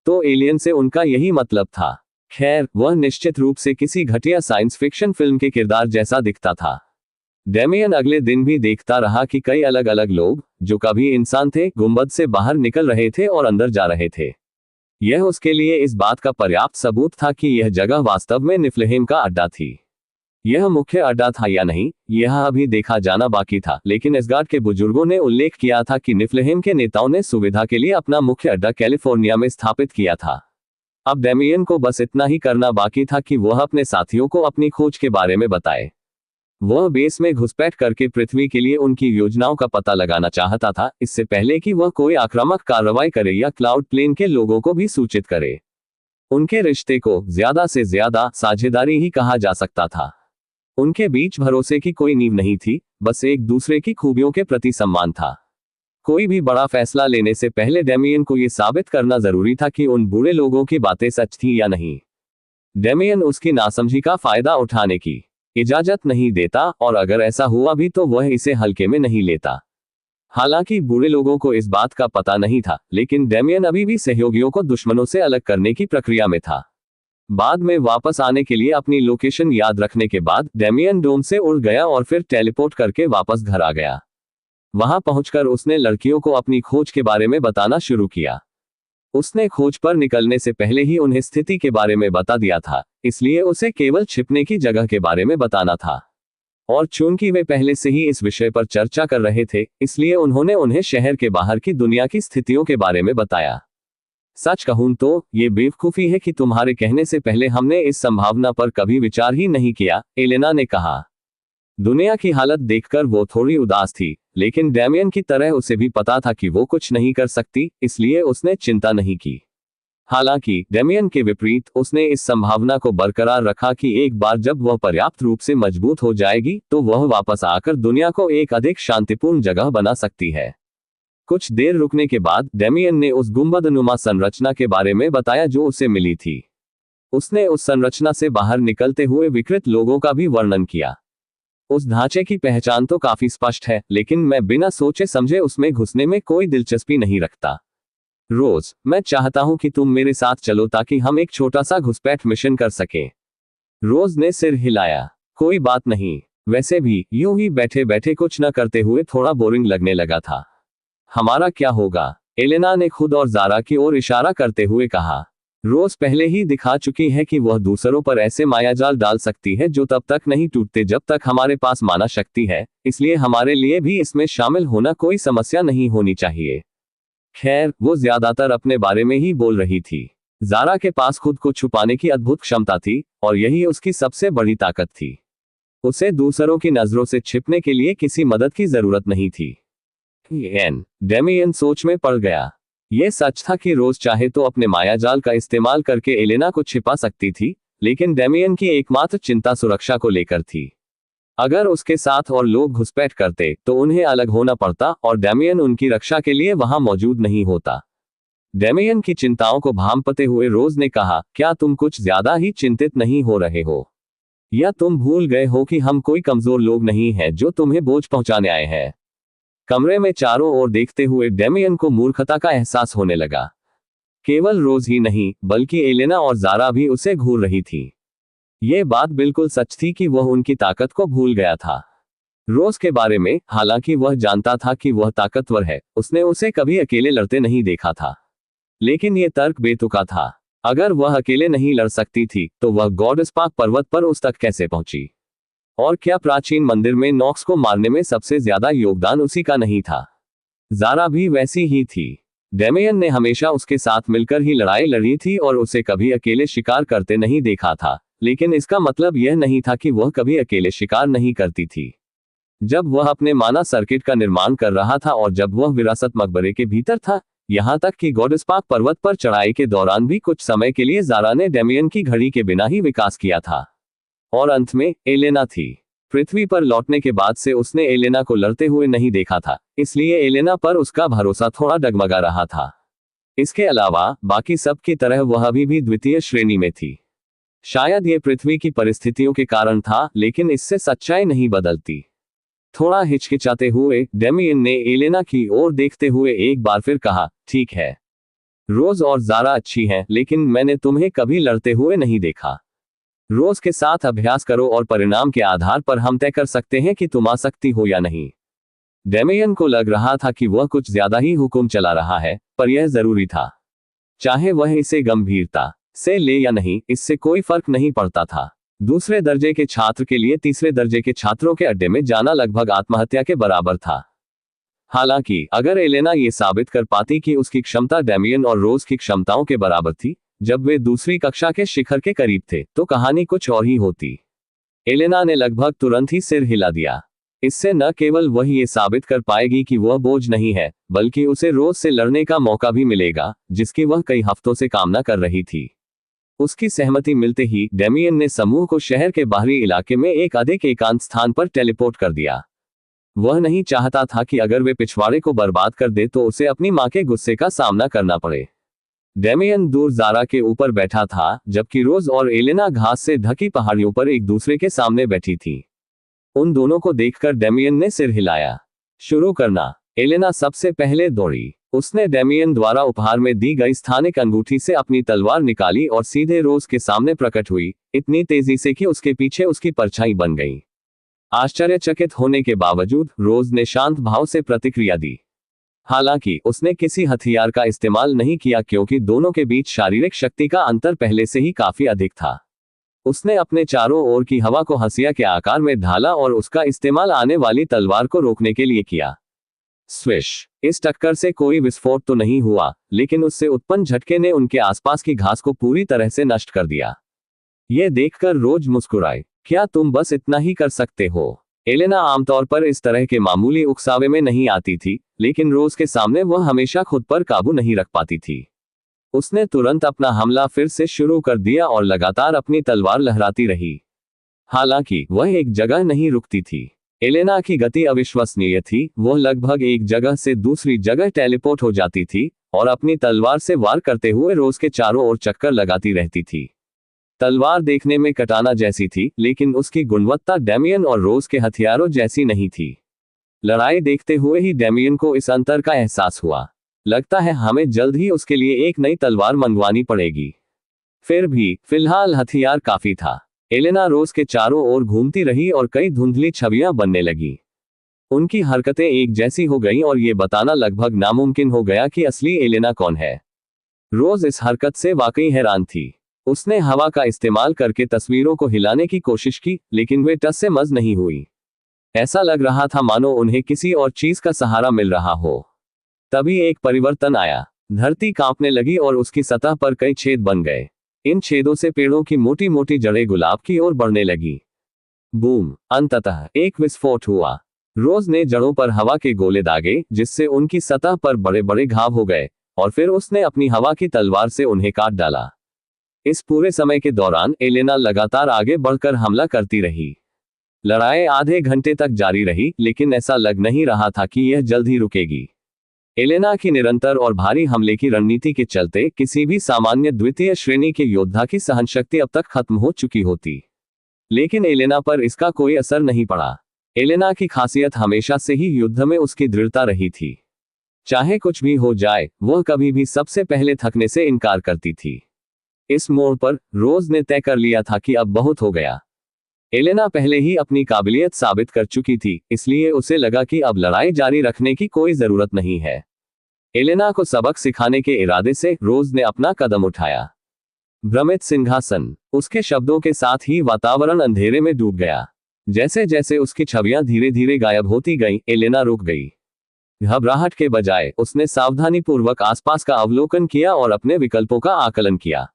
तो एलियन से उनका यही मतलब था। खैर, वह निश्चित रूप से किसी घटिया साइंस फिक्शन फिल्म के किरदार जैसा दिखता था। डेमियन अगले दिन भी देखता रहा कि कई अलग अलग लोग, जो कभी इंसान थे, गुंबद से बाहर निकल रहे थे और अंदर जा रहे थे। यह उसके लिए इस बात का पर्याप्त सबूत था कि यह जगह वास्तव में निफ्लहेम का अड्डा थी। यह मुख्य अड्डा था या नहीं, यह अभी देखा जाना बाकी था, लेकिन एसगार्ड के बुजुर्गों ने उल्लेख किया था कि निफ्लहेम के नेताओं ने सुविधा के लिए अपना मुख्य अड्डा कैलिफोर्निया में स्थापित किया था। अब डेमियन को बस इतना ही करना बाकी था कि वह अपने साथियों को अपनी खोज के बारे में बताए। वह बेस में घुसपैठ करके पृथ्वी के लिए उनकी योजनाओं का पता लगाना चाहता था, इससे पहले कि वह कोई आक्रामक कार्रवाई करे या क्लाउड प्लेन के लोगों को भी सूचित करे। उनके रिश्ते को ज्यादा से ज्यादा साझेदारी ही कहा जा सकता था। उनके बीच भरोसे की कोई नींव नहीं थी, बस एक दूसरे की खूबियों के प्रति सम्मान था। कोई भी बड़ा फैसला लेने से पहले डेमियन को यह साबित करना जरूरी था कि उन बुरे लोगों की बातें सच थी या नहीं। डेमियन उसकी नासमझी का फायदा उठाने की इजाजत नहीं देता, और अगर ऐसा हुआ भी तो वह इसे हल्के में नहीं लेता। हालांकि बुरे लोगों को इस बात का पता नहीं था, लेकिन डेमियन अभी भी सहयोगियों को दुश्मनों से अलग करने की प्रक्रिया में था। बाद में वापस आने के लिए अपनी लोकेशन याद रखने के बाद डेमियन डोम से उड़ गया और फिर टेलीपोर्ट करके वापस घर आ गया। वहां पहुंचकर उसने लड़कियों को अपनी खोज के बारे में बताना शुरू किया। उसने खोज पर निकलने से पहले ही उन्हें स्थिति के बारे में बता दिया था, इसलिए उसे केवल छिपने की जगह के बारे में बताना था। और चूंकि वे पहले से ही इस विषय पर चर्चा कर रहे थे, इसलिए उन्होंने उन्हें शहर के बाहर की दुनिया की स्थितियों के बारे में बताया। सच कहूं तो ये बेवकूफी है कि तुम्हारे कहने से पहले हमने इस संभावना पर कभी विचार ही नहीं किया, एलेना ने कहा। दुनिया की हालत देखकर वो थोड़ी उदास थी, लेकिन डैमियन की तरह उसे भी पता था कि वो कुछ नहीं कर सकती, इसलिए उसने चिंता नहीं की। हालांकि डैमियन के विपरीत उसने इस संभावना को बरकरार रखा कि एक बार जब वह पर्याप्त रूप से मजबूत हो जाएगी तो वह वापस आकर दुनिया को एक अधिक शांतिपूर्ण जगह बना सकती है। कुछ देर रुकने के बाद डैमियन ने उस गुंबदनुमा संरचना के बारे में बताया जो उसे मिली थी। उसने उस संरचना से बाहर निकलते हुए विकृत लोगों का भी वर्णन किया। उस ढांचे की पहचान तो काफी स्पष्ट है, लेकिन मैं बिना सोचे समझे उसमें घुसने में कोई दिलचस्पी नहीं रखता। रोज, मैं चाहता हूं कि तुम मेरे साथ चलो ताकि हम एक छोटा सा घुसपैठ मिशन कर सकें। रोज ने सिर हिलाया। कोई बात नहीं। वैसे भी यूं ही बैठे बैठे कुछ न करते हुए थोड़ा बोरिंग लगने लगा था। हमारा क्या होगा? एलेना ने खुद और जारा की ओर इशारा करते हुए कहा। रोज पहले ही दिखा चुकी है कि वह दूसरों पर ऐसे मायाजाल डाल सकती है जो तब तक नहीं टूटते जब तक हमारे पास माना शक्ति है, इसलिए हमारे लिए भी इसमें शामिल होना कोई समस्या नहीं होनी चाहिए। खैर, वो ज्यादातर अपने बारे में ही बोल रही थी। जारा के पास खुद को छुपाने की अद्भुत क्षमता थी और यही उसकी सबसे बड़ी ताकत थी। उसे दूसरों की नजरों से छिपने के लिए किसी मदद की जरूरत नहीं थी। डैमियन सोच में पड़ गया। यह सच था कि रोज चाहे तो अपने मायाजाल का इस्तेमाल करके एलेना को छिपा सकती थी, लेकिन डैमियन की एकमात्र चिंता सुरक्षा को लेकर थी। अगर उसके साथ और लोग घुसपैठ करते तो उन्हें अलग होना पड़ता और डैमियन उनकी रक्षा के लिए वहां मौजूद नहीं होता। डैमियन की चिंताओं को भांपते हुए रोज ने कहा, क्या तुम कुछ ज्यादा ही चिंतित नहीं हो रहे हो? या तुम भूल गए हो कि हम कोई कमजोर लोग नहीं हैं जो तुम्हें बोझ पहुंचाने आए हैं? कमरे में चारों ओर देखते हुए डैमियन को मूर्खता का एहसास होने लगा। केवल रोज ही नहीं, बल्कि एलेना और जारा भी उसे घूर रही थी। ये बात बिल्कुल सच थी कि वह उनकी ताकत को भूल गया था। रोज के बारे में, हालांकि वह जानता था कि वह ताकतवर है, उसने उसे कभी अकेले लड़ते नहीं देखा था। लेकिन यह तर्क बेतुका था। अगर वह अकेले नहीं लड़ सकती थी तो वह गॉडस्पार्क पर्वत पर उस तक कैसे पहुंची? और क्या प्राचीन मंदिर में नॉक्स को मारने में सबसे ज्यादा योगदान उसी का नहीं था? जारा भी वैसी ही थी। डैमियन ने हमेशा उसके साथ मिलकर ही लड़ाई लड़ी थी और उसे कभी अकेले शिकार करते नहीं देखा था, लेकिन इसका मतलब यह नहीं था कि वह कभी अकेले शिकार नहीं करती थी। जब वह अपने माना सर्किट का निर्माण कर रहा था और जब वह विरासत मकबरे के भीतर था, यहां तक कि गॉडस्पार्क पर्वत पर चढ़ाई के दौरान भी कुछ समय के लिए जारा ने डैमियन की घड़ी के बिना ही विकास किया था। और अंत में एलेना थी। पृथ्वी पर लौटने के बाद से उसने एलेना को लड़ते हुए नहीं देखा था, इसलिए एलेना पर उसका भरोसा थोड़ा डगमगा रहा था। इसके अलावा बाकी सब की तरह वह अभी भी द्वितीय श्रेणी में थी। शायद ये पृथ्वी की परिस्थितियों के कारण था, लेकिन इससे सच्चाई नहीं बदलती। थोड़ा हिचकिचाते हुए डैमियन ने एलेना की ओर देखते हुए एक बार फिर कहा, ठीक है, रोज और जारा अच्छी हैं, लेकिन मैंने तुम्हें कभी लड़ते हुए नहीं देखा। रोज के साथ अभ्यास करो और परिणाम के आधार पर हम तय कर सकते हैं कि तुम आ सकती हो या नहीं। डैमियन को लग रहा था कि वह कुछ ज्यादा ही हुक्म चला रहा है, पर यह जरूरी था। चाहे वह इसे गंभीरता से ले या नहीं, इससे कोई फर्क नहीं पड़ता था। दूसरे दर्जे के छात्र के लिए तीसरे दर्जे के छात्रों के अड्डे में जाना लगभग आत्महत्या के बराबर था। हालांकि अगर एलेना ये साबित कर पाती कि उसकी क्षमता डैमियन और रोज की क्षमताओं के बराबर थी जब वे दूसरी कक्षा के शिखर के करीब थे, तो कहानी कुछ और ही होती। एलेना ने लगभग तुरंत ही सिर हिला दिया। इससे न केवल वह ये साबित कर पाएगी कि वह बोझ नहीं है, बल्कि उसे रोज से लड़ने का मौका भी मिलेगा, जिसकी वह कई हफ्तों से कामना कर रही थी। उसकी सहमति मिलते ही डैमियन ने समूह को शहर के बाहरी इलाके में एक अधिक एकांत स्थान पर टेलीपोर्ट कर दिया। वह नहीं चाहता था कि अगर वे पिछवाड़े को बर्बाद कर दे तो उसे अपनी मां के गुस्से का सामना करना पड़े। डैमियन दूर जारा के ऊपर बैठा था, जबकि रोज और एलेना घास से ढकी पहाड़ियों पर एक दूसरे के सामने बैठी थी। उन दोनों को देखकर डैमियन ने सिर हिलाया। शुरू करना। एलेना सबसे पहले दौड़ी। उसने डैमियन द्वारा उपहार में दी गई स्थानिक अंगूठी से अपनी तलवार निकाली और सीधे रोज के सामने प्रकट हुई, इतनी तेजी से कि उसके पीछे उसकी परछाई बन गई। आश्चर्यचकित होने के बावजूद रोज ने शांत भाव से प्रतिक्रिया दी। हालांकि उसने किसी हथियार का इस्तेमाल नहीं किया क्योंकि दोनों के बीच शारीरिक शक्ति का अंतर पहले से ही काफी अधिक था। उसने अपने चारों ओर की हवा को हंसिया के आकार में ढाला और उसका इस्तेमाल आने वाली तलवार को रोकने के लिए किया। स्विश। इस टक्कर से कोई विस्फोट तो नहीं हुआ, लेकिन उससे उत्पन्न झटके ने उनके आसपास की घास को पूरी तरह से नष्ट कर दिया। यह देखकर रोज मुस्कुराए। क्या तुम बस इतना ही कर सकते हो? एलेना आमतौर पर इस तरह के मामूली उकसावे में नहीं आती थी, लेकिन रोज के सामने वह हमेशा खुद पर काबू नहीं रख पाती थी। उसने तुरंत अपना हमला फिर से शुरू कर दिया और लगातार अपनी तलवार लहराती रही। हालांकि वह एक जगह नहीं रुकती थी। एलेना की गति अविश्वसनीय थी, वह लगभग एक जगह से दूसरी जगह टेलीपोर्ट हो जाती थी और अपनी तलवार से वार करते हुए रोज के चारों ओर चक्कर लगाती रहती थी। तलवार देखने में कटाना जैसी थी, लेकिन उसकी गुणवत्ता डेमियन और रोज के हथियारों जैसी नहीं थी। लड़ाई देखते हुए ही डेमियन को इस अंतर का एहसास हुआ। लगता है हमें जल्द ही उसके लिए एक नई तलवार मंगवानी पड़ेगी। फिर भी फिलहाल हथियार काफी था। एलेना रोज के चारों ओर घूमती रही और कई धुंधली छवियां बनने लगी। उनकी हरकतें एक जैसी हो गईं और ये बताना लगभग नामुमकिन हो गया कि असली एलेना कौन है। रोज इस हरकत से वाकई हैरान थी। उसने हवा का इस्तेमाल करके तस्वीरों को हिलाने की कोशिश की, लेकिन वे टस से मस नहीं हुई। ऐसा लग रहा था मानो उन्हें किसी और चीज का सहारा मिल रहा हो। तभी एक परिवर्तन आया। धरती कांपने लगी और उसकी सतह पर कई छेद बन गए। इन छेदों से पेड़ों की मोटी मोटी जड़ें गुलाब की ओर बढ़ने लगी। बूम! अंततः एक विस्फोट हुआ। रोज ने जड़ों पर हवा के गोले दागे, जिससे उनकी सतह पर बड़े बड़े घाव हो गए, और फिर उसने अपनी हवा की तलवार से उन्हें काट डाला। इस पूरे समय के दौरान एलेना लगातार आगे बढ़कर हमला करती रही। लड़ाई आधे घंटे तक जारी रही, लेकिन ऐसा लग नहीं रहा था कि यह जल्द ही रुकेगी। एलेना की निरंतर और भारी हमले की रणनीति के चलते किसी भी सामान्य द्वितीय श्रेणी के योद्धा की सहनशक्ति अब तक खत्म हो चुकी होती। लेकिन एलेना पर इसका कोई असर नहीं पड़ा। एलेना की खासियत हमेशा से ही युद्ध में उसकी दृढ़ता रही थी। चाहे कुछ भी हो जाए, वह कभी भी सबसे पहले थकने से इनकार करती थी। इस मोड़ पर रोज ने तय कर लिया था कि अब बहुत हो गया। एलेना पहले ही अपनी काबिलियत साबित कर चुकी थी, इसलिए उसे लगा कि अब लड़ाई जारी रखने की कोई जरूरत नहीं है। एलेना को सबक सिखाने के इरादे से रोज ने अपना कदम उठाया। भ्रमित सिंहासन। उसके शब्दों के साथ ही वातावरण अंधेरे में डूब गया। जैसे जैसे उसकी छवियां धीरे धीरे गायब होती गईं, एलेना रुक गई। घबराहट के बजाय उसने सावधानीपूर्वक आसपास का अवलोकन किया और अपने विकल्पों का आकलन किया।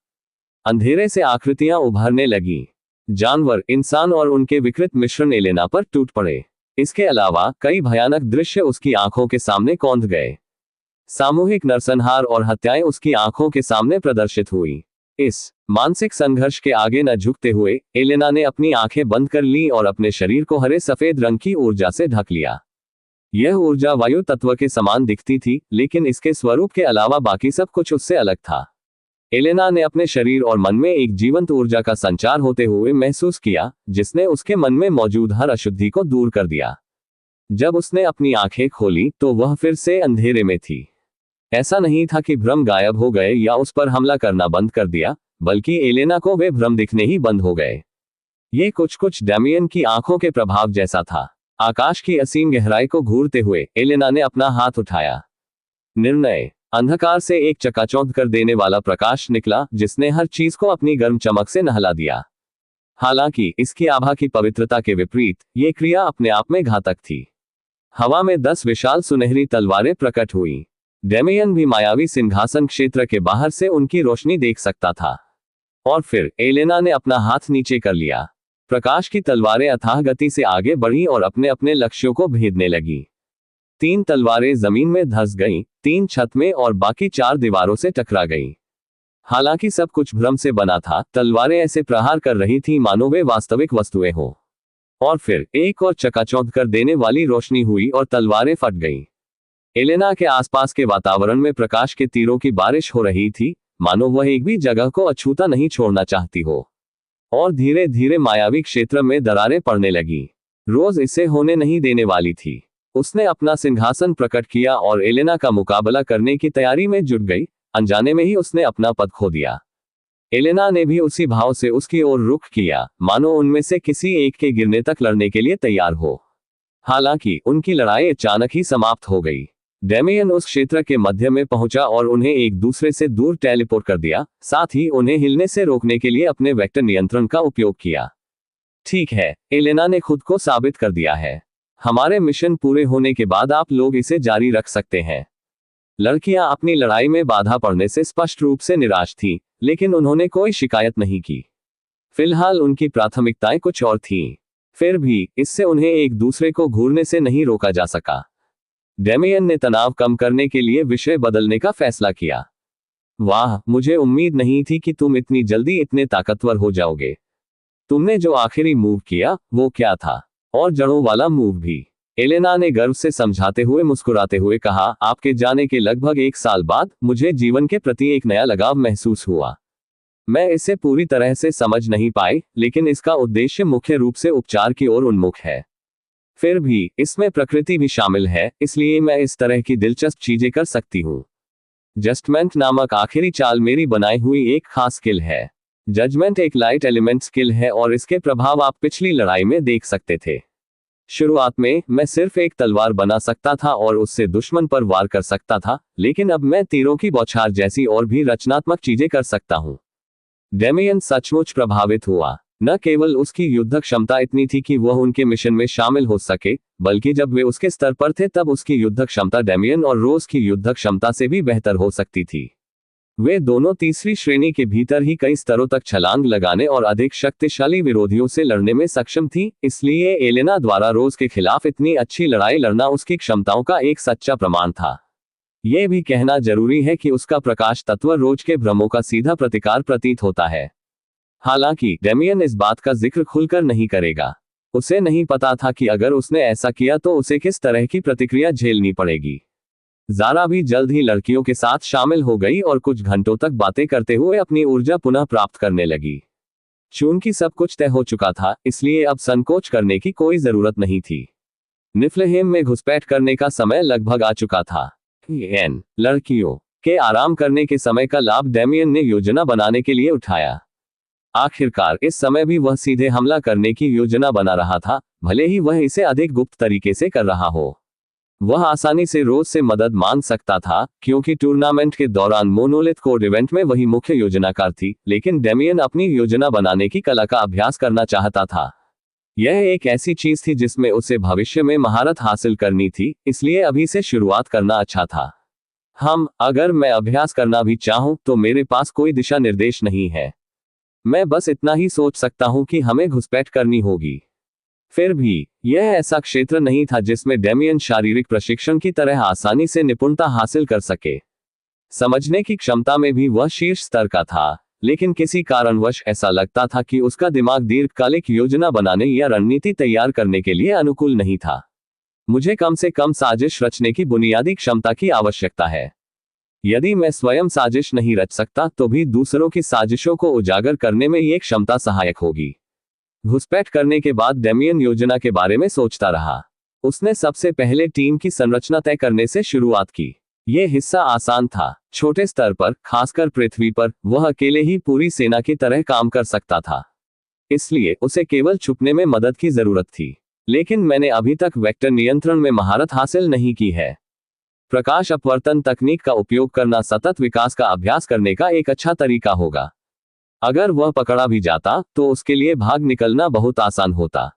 अंधेरे से आकृतियां उभरने लगीं। जानवर, इंसान और उनके विकृत मिश्रण एलेना पर टूट पड़े। इसके अलावा कई भयानक दृश्य उसकी आंखों के सामने कौंध गए। सामूहिक नरसंहार और हत्याएं उसकी आंखों के सामने प्रदर्शित हुई। इस मानसिक संघर्ष के आगे न झुकते हुए एलेना ने अपनी आंखें बंद कर लीं और अपने शरीर को हरे सफेद रंग की ऊर्जा से ढक लिया। यह ऊर्जा वायु तत्व के समान दिखती थी, लेकिन इसके स्वरूप के अलावा बाकी सब कुछ उससे अलग था। एलेना ने अपने शरीर और मन में एक जीवंत ऊर्जा का संचार होते हुए महसूस किया, जिसने उसके मन में मौजूद हर अशुद्धि को दूर कर दिया। जब उसने अपनी आंखें खोली तो वह फिर से अंधेरे में थी। ऐसा नहीं था कि भ्रम गायब हो गए या उस पर हमला करना बंद कर दिया, बल्कि एलेना को वे भ्रम दिखने ही बंद हो गए। ये कुछ डेमियन की आंखों के प्रभाव जैसा था। आकाश की असीम गहराई को घूरते हुए एलेना ने अपना हाथ उठाया। निर्णय। अंधकार से एक चकाचौंध कर देने वाला प्रकाश निकला, जिसने हर चीज को अपनी गर्म चमक से नहला दिया। हालांकि इसकी आभा की पवित्रता के विपरीत ये क्रिया अपने आप में घातक थी। हवा में 10 विशाल सुनहरी तलवारें प्रकट हुई। डेमियन भी मायावी सिंहासन क्षेत्र के बाहर से उनकी रोशनी देख सकता था। और फिर एलेना ने अपना हाथ नीचे कर लिया। प्रकाश की तलवारें अथाह गति से आगे बढ़ीं और अपने अपने लक्ष्यों को भेदने लगी। 3 तलवारें जमीन में धंस गईं, 3 छत में और बाकी 4 दीवारों से टकरा गईं। हालांकि सब कुछ भ्रम से बना था, तलवारें ऐसे प्रहार कर रही थीं मानो वे वास्तविक वस्तुएं हों। और फिर एक और चकाचौंध कर देने वाली रोशनी हुई और तलवारें फट गईं। एलेना के आसपास के वातावरण में प्रकाश के तीरों की बारिश हो रही थी, मानो वह एक भी जगह को अछूता नहीं छोड़ना चाहती हो। और धीरे धीरे मायावी क्षेत्र में दरारें पड़ने लगी। रोज इसे होने नहीं देने वाली थी। उसने अपना सिंहासन प्रकट किया और एलेना का मुकाबला करने की तैयारी में जुट गई। अनजाने में ही उसने अपना पद खो दिया। एलेना ने भी उसी भाव से उसकी ओर रुख किया, मानो उनमें से किसी एक के गिरने तक लड़ने के लिए तैयार हो। हालांकि उनकी लड़ाई अचानक ही समाप्त हो गई। डेमियन उस क्षेत्र के मध्य में पहुंचा और उन्हें एक दूसरे से दूर टेलीपोर्ट कर दिया, साथ ही उन्हें हिलने से रोकने के लिए अपने वेक्टर नियंत्रण का उपयोग किया। ठीक है, एलेना ने खुद को साबित कर दिया है। हमारे मिशन पूरे होने के बाद आप लोग इसे जारी रख सकते हैं। लड़कियां अपनी लड़ाई में बाधा पड़ने से स्पष्ट रूप से निराश थीं, लेकिन उन्होंने कोई शिकायत नहीं की। फिलहाल उनकी प्राथमिकताएं कुछ और थीं। फिर भी इससे उन्हें एक दूसरे को घूरने से नहीं रोका जा सका। डेमियन ने तनाव कम करने के लिए विषय बदलने का फैसला किया। वाह, मुझे उम्मीद नहीं थी कि तुम इतनी जल्दी इतने ताकतवर हो जाओगे। तुमने जो आखिरी मूव किया वो क्या था? और जड़ों वाला मूव भी। एलेना ने गर्व से समझाते हुए मुस्कुराते हुए कहा, आपके जाने के लगभग 1 साल बाद मुझे जीवन के प्रति एक नया लगाव महसूस हुआ। मैं इसे पूरी तरह से समझ नहीं पाई, लेकिन इसका उद्देश्य मुख्य रूप से उपचार की ओर उन्मुख है। फिर भी इसमें प्रकृति भी शामिल है, इसलिए मैं इस तरह की दिलचस्प चीजें कर सकती हूँ। जस्टमेंट नामक आखिरी चाल मेरी बनाई हुई एक खास स्किल है। जजमेंट एक लाइट एलिमेंट स्किल है और इसके प्रभाव आप पिछली लड़ाई में देख सकते थे। शुरुआत में मैं सिर्फ एक तलवार बना सकता था और उससे दुश्मन पर वार कर सकता था, लेकिन अब मैं तीरों की बौछार जैसी और भी रचनात्मक चीजें कर सकता हूँ। डेमियन सचमुच प्रभावित हुआ। न केवल उसकी युद्ध क्षमता इतनी थी कि वह उनके मिशन में शामिल हो सके, बल्कि जब वे उसके स्तर पर थे तब उसकी युद्ध क्षमता डेमियन और रोज की युद्ध क्षमता से भी बेहतर हो सकती थी। वे दोनों तीसरी श्रेणी के भीतर ही कई स्तरों तक छलांग लगाने और अधिक शक्तिशाली विरोधियों से लड़ने में सक्षम थी, इसलिए एलेना द्वारा रोज के खिलाफ इतनी अच्छी लड़ाई लड़ना उसकी क्षमताओं का एक सच्चा प्रमाण था। यह भी कहना जरूरी है कि उसका प्रकाश तत्व रोज के भ्रमों का सीधा प्रतिकार प्रतीत होता है। हालांकि डेमियन इस बात का जिक्र खुलकर नहीं करेगा। उसे नहीं पता था कि अगर उसने ऐसा किया तो उसे किस तरह की प्रतिक्रिया झेलनी पड़ेगी। ज़ारा भी जल्द ही लड़कियों के साथ शामिल हो गई और कुछ घंटों तक बातें करते हुए अपनी ऊर्जा पुनः प्राप्त करने लगी। चूंकि सब कुछ तय हो चुका था, इसलिए अब संकोच करने की कोई जरूरत नहीं थी। निफ्लहेम में घुसपैठ करने का समय लगभग आ चुका था। लड़कियों के आराम करने के समय का लाभ डेमियन ने योजना बनाने के लिए उठाया। आखिरकार इस समय भी वह सीधे हमला करने की योजना बना रहा था, भले ही वह इसे अधिक गुप्त तरीके से कर रहा हो। वह आसानी से रोज से मदद मांग सकता था, क्योंकि टूर्नामेंट के दौरान मोनोलिथ कोड इवेंट में वही मुख्य योजनाकार थी, लेकिन डेमियन अपनी योजना बनाने की कला का अभ्यास करना चाहता था। यह एक ऐसी चीज थी जिसमें उसे भविष्य में महारत हासिल करनी थी, इसलिए अभी से शुरुआत करना अच्छा था। अगर मैं अभ्यास करना भी चाहूं तो मेरे पास कोई दिशा निर्देश नहीं है। मैं बस इतना ही सोच सकता हूं कि हमें घुसपैठ करनी होगी। फिर भी यह ऐसा क्षेत्र नहीं था जिसमें डेमियन शारीरिक प्रशिक्षण की तरह आसानी से निपुणता हासिल कर सके। समझने की क्षमता में भी वह शीर्ष स्तर का था, लेकिन किसी कारणवश ऐसा लगता था कि उसका दिमाग दीर्घकालिक योजना बनाने या रणनीति तैयार करने के लिए अनुकूल नहीं था। मुझे कम से कम साजिश रचने की बुनियादी क्षमता की आवश्यकता है। यदि मैं स्वयं साजिश नहीं रच सकता तो भी दूसरों की साजिशों को उजागर करने में ये क्षमता सहायक होगी। घुसपैठ करने के बाद डेमियन योजना के बारे में सोचता रहा। उसने सबसे पहले टीम की संरचना तय करने से शुरुआत की। यह हिस्सा आसान था। छोटे स्तर पर, खासकर पृथ्वी पर, वह अकेले ही पूरी सेना की तरह काम कर सकता था, इसलिए उसे केवल छुपने में मदद की जरूरत थी। लेकिन मैंने अभी तक वेक्टर नियंत्रण में महारत हासिल नहीं की है। प्रकाश अपवर्तन तकनीक का उपयोग करना सतत विकास का अभ्यास करने का एक अच्छा तरीका होगा। अगर वह पकड़ा भी जाता तो उसके लिए भाग निकलना बहुत आसान होता।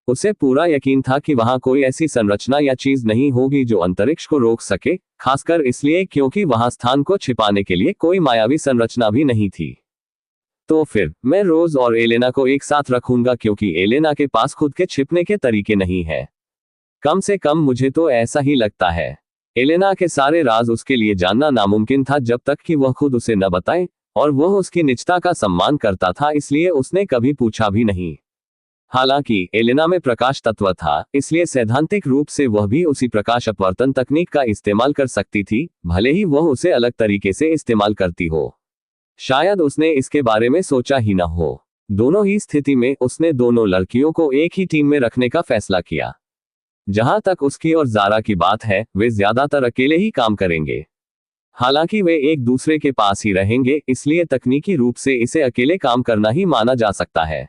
उसे पूरा यकीन था कि वहां कोई ऐसी संरचना या चीज नहीं होगी जो अंतरिक्ष को रोक सके, खासकर इसलिए क्योंकि वहां स्थान को छिपाने के लिए कोई मायावी संरचना भी नहीं थी। तो फिर मैं रोज और एलेना को एक साथ रखूंगा, क्योंकि एलेना के पास खुद के छिपने के तरीके नहीं है। कम से कम मुझे तो ऐसा ही लगता है। एलेना के सारे राज उसके लिए जानना नामुमकिन था जब तक कि वह खुद उसे न बताए, और वह उसकी निजता का सम्मान करता था, इसलिए उसने कभी पूछा भी नहीं। हालांकि एलेना में प्रकाश तत्व था, इसलिए सैद्धांतिक रूप से वह भी उसी प्रकाश अपवर्तन तकनीक का इस्तेमाल कर सकती थी, भले ही वह उसे अलग तरीके से इस्तेमाल करती हो। शायद उसने इसके बारे में सोचा ही न हो। दोनों ही स्थिति में उसने दोनों लड़कियों को एक ही टीम में रखने का फैसला किया। जहां तक उसकी और ज़ारा की बात है, वे ज्यादातर अकेले ही काम करेंगे। हालांकि वे एक दूसरे के पास ही रहेंगे, इसलिए तकनीकी रूप से इसे अकेले काम करना ही माना जा सकता है।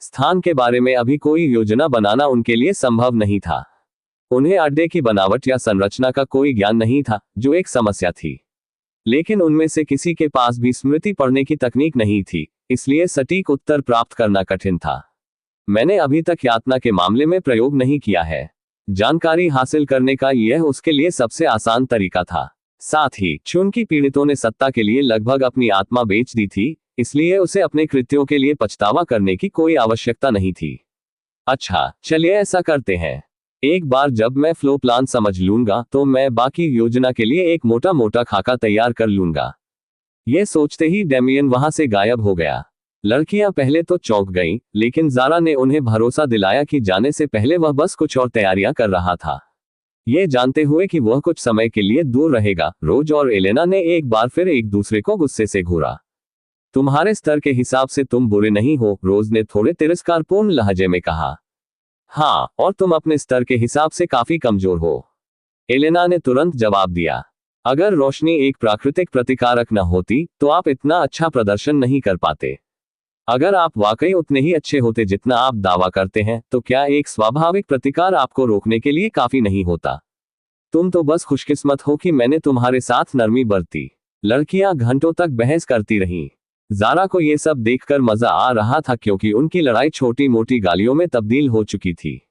स्थान के बारे में अभी कोई योजना बनाना उनके लिए संभव नहीं था। उन्हें अड्डे की बनावट या संरचना का कोई ज्ञान नहीं था, जो एक समस्या थी। लेकिन उनमें से किसी के पास भी स्मृति पढ़ने की तकनीक नहीं थी, इसलिए सटीक उत्तर प्राप्त करना कठिन था। मैंने अभी तक यातना के मामले में प्रयोग नहीं किया है। जानकारी हासिल करने का यह उसके लिए सबसे आसान तरीका था। साथ ही चूंकि पीड़ितों ने सत्ता के लिए लगभग अपनी आत्मा बेच दी थी, इसलिए उसे अपने कृत्यों के लिए पछतावा करने की कोई आवश्यकता नहीं थी। अच्छा चलिए ऐसा करते हैं। एक बार जब मैं फ्लो प्लान समझ लूंगा तो मैं बाकी योजना के लिए एक मोटा मोटा खाका तैयार कर लूंगा। ये सोचते ही डेमियन वहां से गायब हो गया। लड़कियां पहले तो चौंक गईं, लेकिन ज़ारा ने उन्हें भरोसा दिलाया कि जाने से पहले वह बस कुछ और तैयारियां कर रहा था। ये जानते हुए कि वह कुछ समय के लिए दूर रहेगा, रोज और एलेना ने एक बार फिर एक दूसरे को गुस्से से घूरा। तुम्हारे स्तर के हिसाब से तुम बुरे नहीं हो, रोज ने थोड़े तिरस्कारपूर्ण लहजे में कहा। हाँ, और तुम अपने स्तर के हिसाब से काफी कमजोर हो, एलेना ने तुरंत जवाब दिया। अगर रोशनी एक प्राकृतिक प्रतिकारक न होती तो आप इतना अच्छा प्रदर्शन नहीं कर पाते। अगर आप वाकई उतने ही अच्छे होते जितना आप दावा करते हैं, तो क्या एक स्वाभाविक प्रतिकार आपको रोकने के लिए काफी नहीं होता? तुम तो बस खुशकिस्मत हो कि मैंने तुम्हारे साथ नरमी बरती। लड़कियां घंटों तक बहस करती रहीं। ज़ारा को यह सब देखकर मजा आ रहा था, क्योंकि उनकी लड़ाई छोटी मोटी गालियों में तब्दील हो चुकी थी।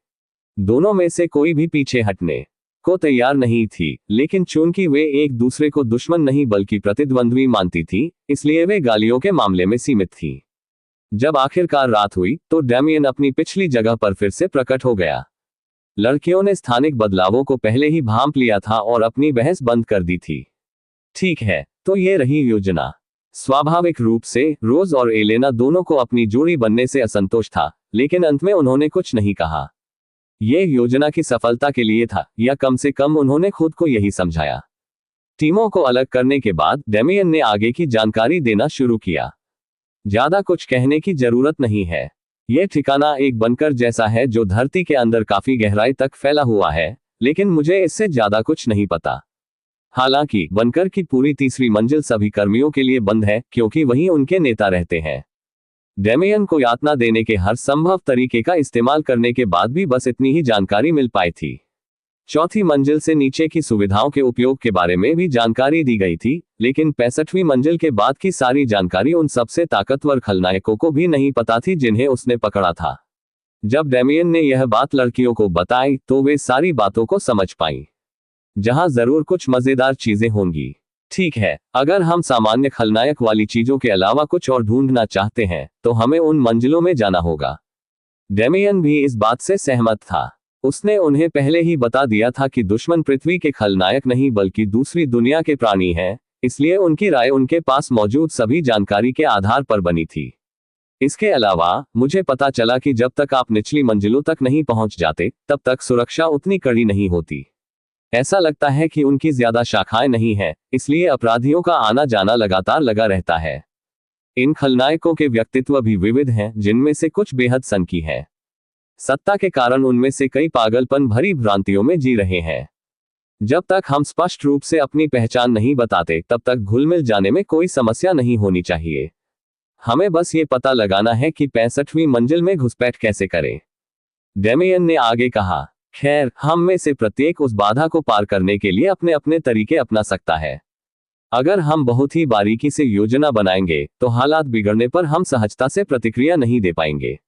दोनों में से कोई भी पीछे हटने को तैयार नहीं थी, लेकिन चूंकि वे एक दूसरे को दुश्मन नहीं बल्कि प्रतिद्वंद्वी मानती थी, इसलिए वे गालियों के मामले में सीमित थी। जब आखिरकार रात हुई तो डेमियन अपनी पिछली जगह पर फिर से प्रकट हो गया। लड़कियों ने स्थानिक बदलावों को पहले ही भांप लिया था और अपनी बहस बंद कर दी थी। ठीक है, तो ये रही योजना। स्वाभाविक रूप से रोज और एलेना दोनों को अपनी जोड़ी बनने से असंतोष था, लेकिन अंत में उन्होंने कुछ नहीं कहा। यह योजना की सफलता के लिए था, या कम से कम उन्होंने खुद को यही समझाया। टीमों को अलग करने के बाद डेमियन ने आगे की जानकारी देना शुरू किया। ज्यादा कुछ कहने की जरूरत नहीं है। यह ठिकाना एक बंकर जैसा है जो धरती के अंदर काफी गहराई तक फैला हुआ है, लेकिन मुझे इससे ज्यादा कुछ नहीं पता। हालांकि बंकर की पूरी तीसरी मंजिल सभी कर्मियों के लिए बंद है, क्योंकि वहीं उनके नेता रहते हैं। डेमियन को यातना देने के हर संभव तरीके का इस्तेमाल करने के बाद भी बस इतनी ही जानकारी मिल पाई थी। चौथी मंजिल से नीचे की सुविधाओं के उपयोग के बारे में भी जानकारी दी गई थी, लेकिन 65वीं मंजिल के बाद की सारी जानकारी उन सबसे ताकतवर खलनायकों को भी नहीं पता थी जिन्हें उसने पकड़ा था। जब डेमियन ने यह बात लड़कियों को बताई तो वे सारी बातों को समझ पाईं। जहां जरूर कुछ मजेदार चीजें होंगी। ठीक है, अगर हम सामान्य खलनायक वाली चीजों के अलावा कुछ और ढूंढना चाहते हैं तो हमें उन मंजिलों में जाना होगा। डेमियन भी इस बात से सहमत था। उसने उन्हें पहले ही बता दिया था कि दुश्मन पृथ्वी के खलनायक नहीं बल्कि दूसरी दुनिया के प्राणी हैं, इसलिए उनकी राय उनके पास मौजूद सभी जानकारी के आधार पर बनी थी। इसके अलावा मुझे पता चला कि जब तक आप निचली मंजिलों तक नहीं पहुंच जाते, तब तक सुरक्षा उतनी कड़ी नहीं होती। ऐसा लगता है कि उनकी ज्यादा शाखाएं नहीं हैं, इसलिए अपराधियों का आना जाना लगातार लगा रहता है। इन खलनायकों के व्यक्तित्व भी विविध हैं, जिनमें से कुछ बेहद सनकी हैं। सत्ता के कारण उनमें से कई पागलपन भरी भ्रांतियों में जी रहे हैं। जब तक हम स्पष्ट रूप से अपनी पहचान नहीं बताते, तब तक घुल मिल जाने में कोई समस्या नहीं होनी चाहिए। हमें बस ये पता लगाना है कि 65वीं मंजिल में घुसपैठ कैसे करें, डेमियन ने आगे कहा। खैर, हम में से प्रत्येक उस बाधा को पार करने के लिए अपने अपने तरीके अपना सकता है। अगर हम बहुत ही बारीकी से योजना बनाएंगे तो हालात बिगड़ने पर हम सहजता से प्रतिक्रिया नहीं दे पाएंगे,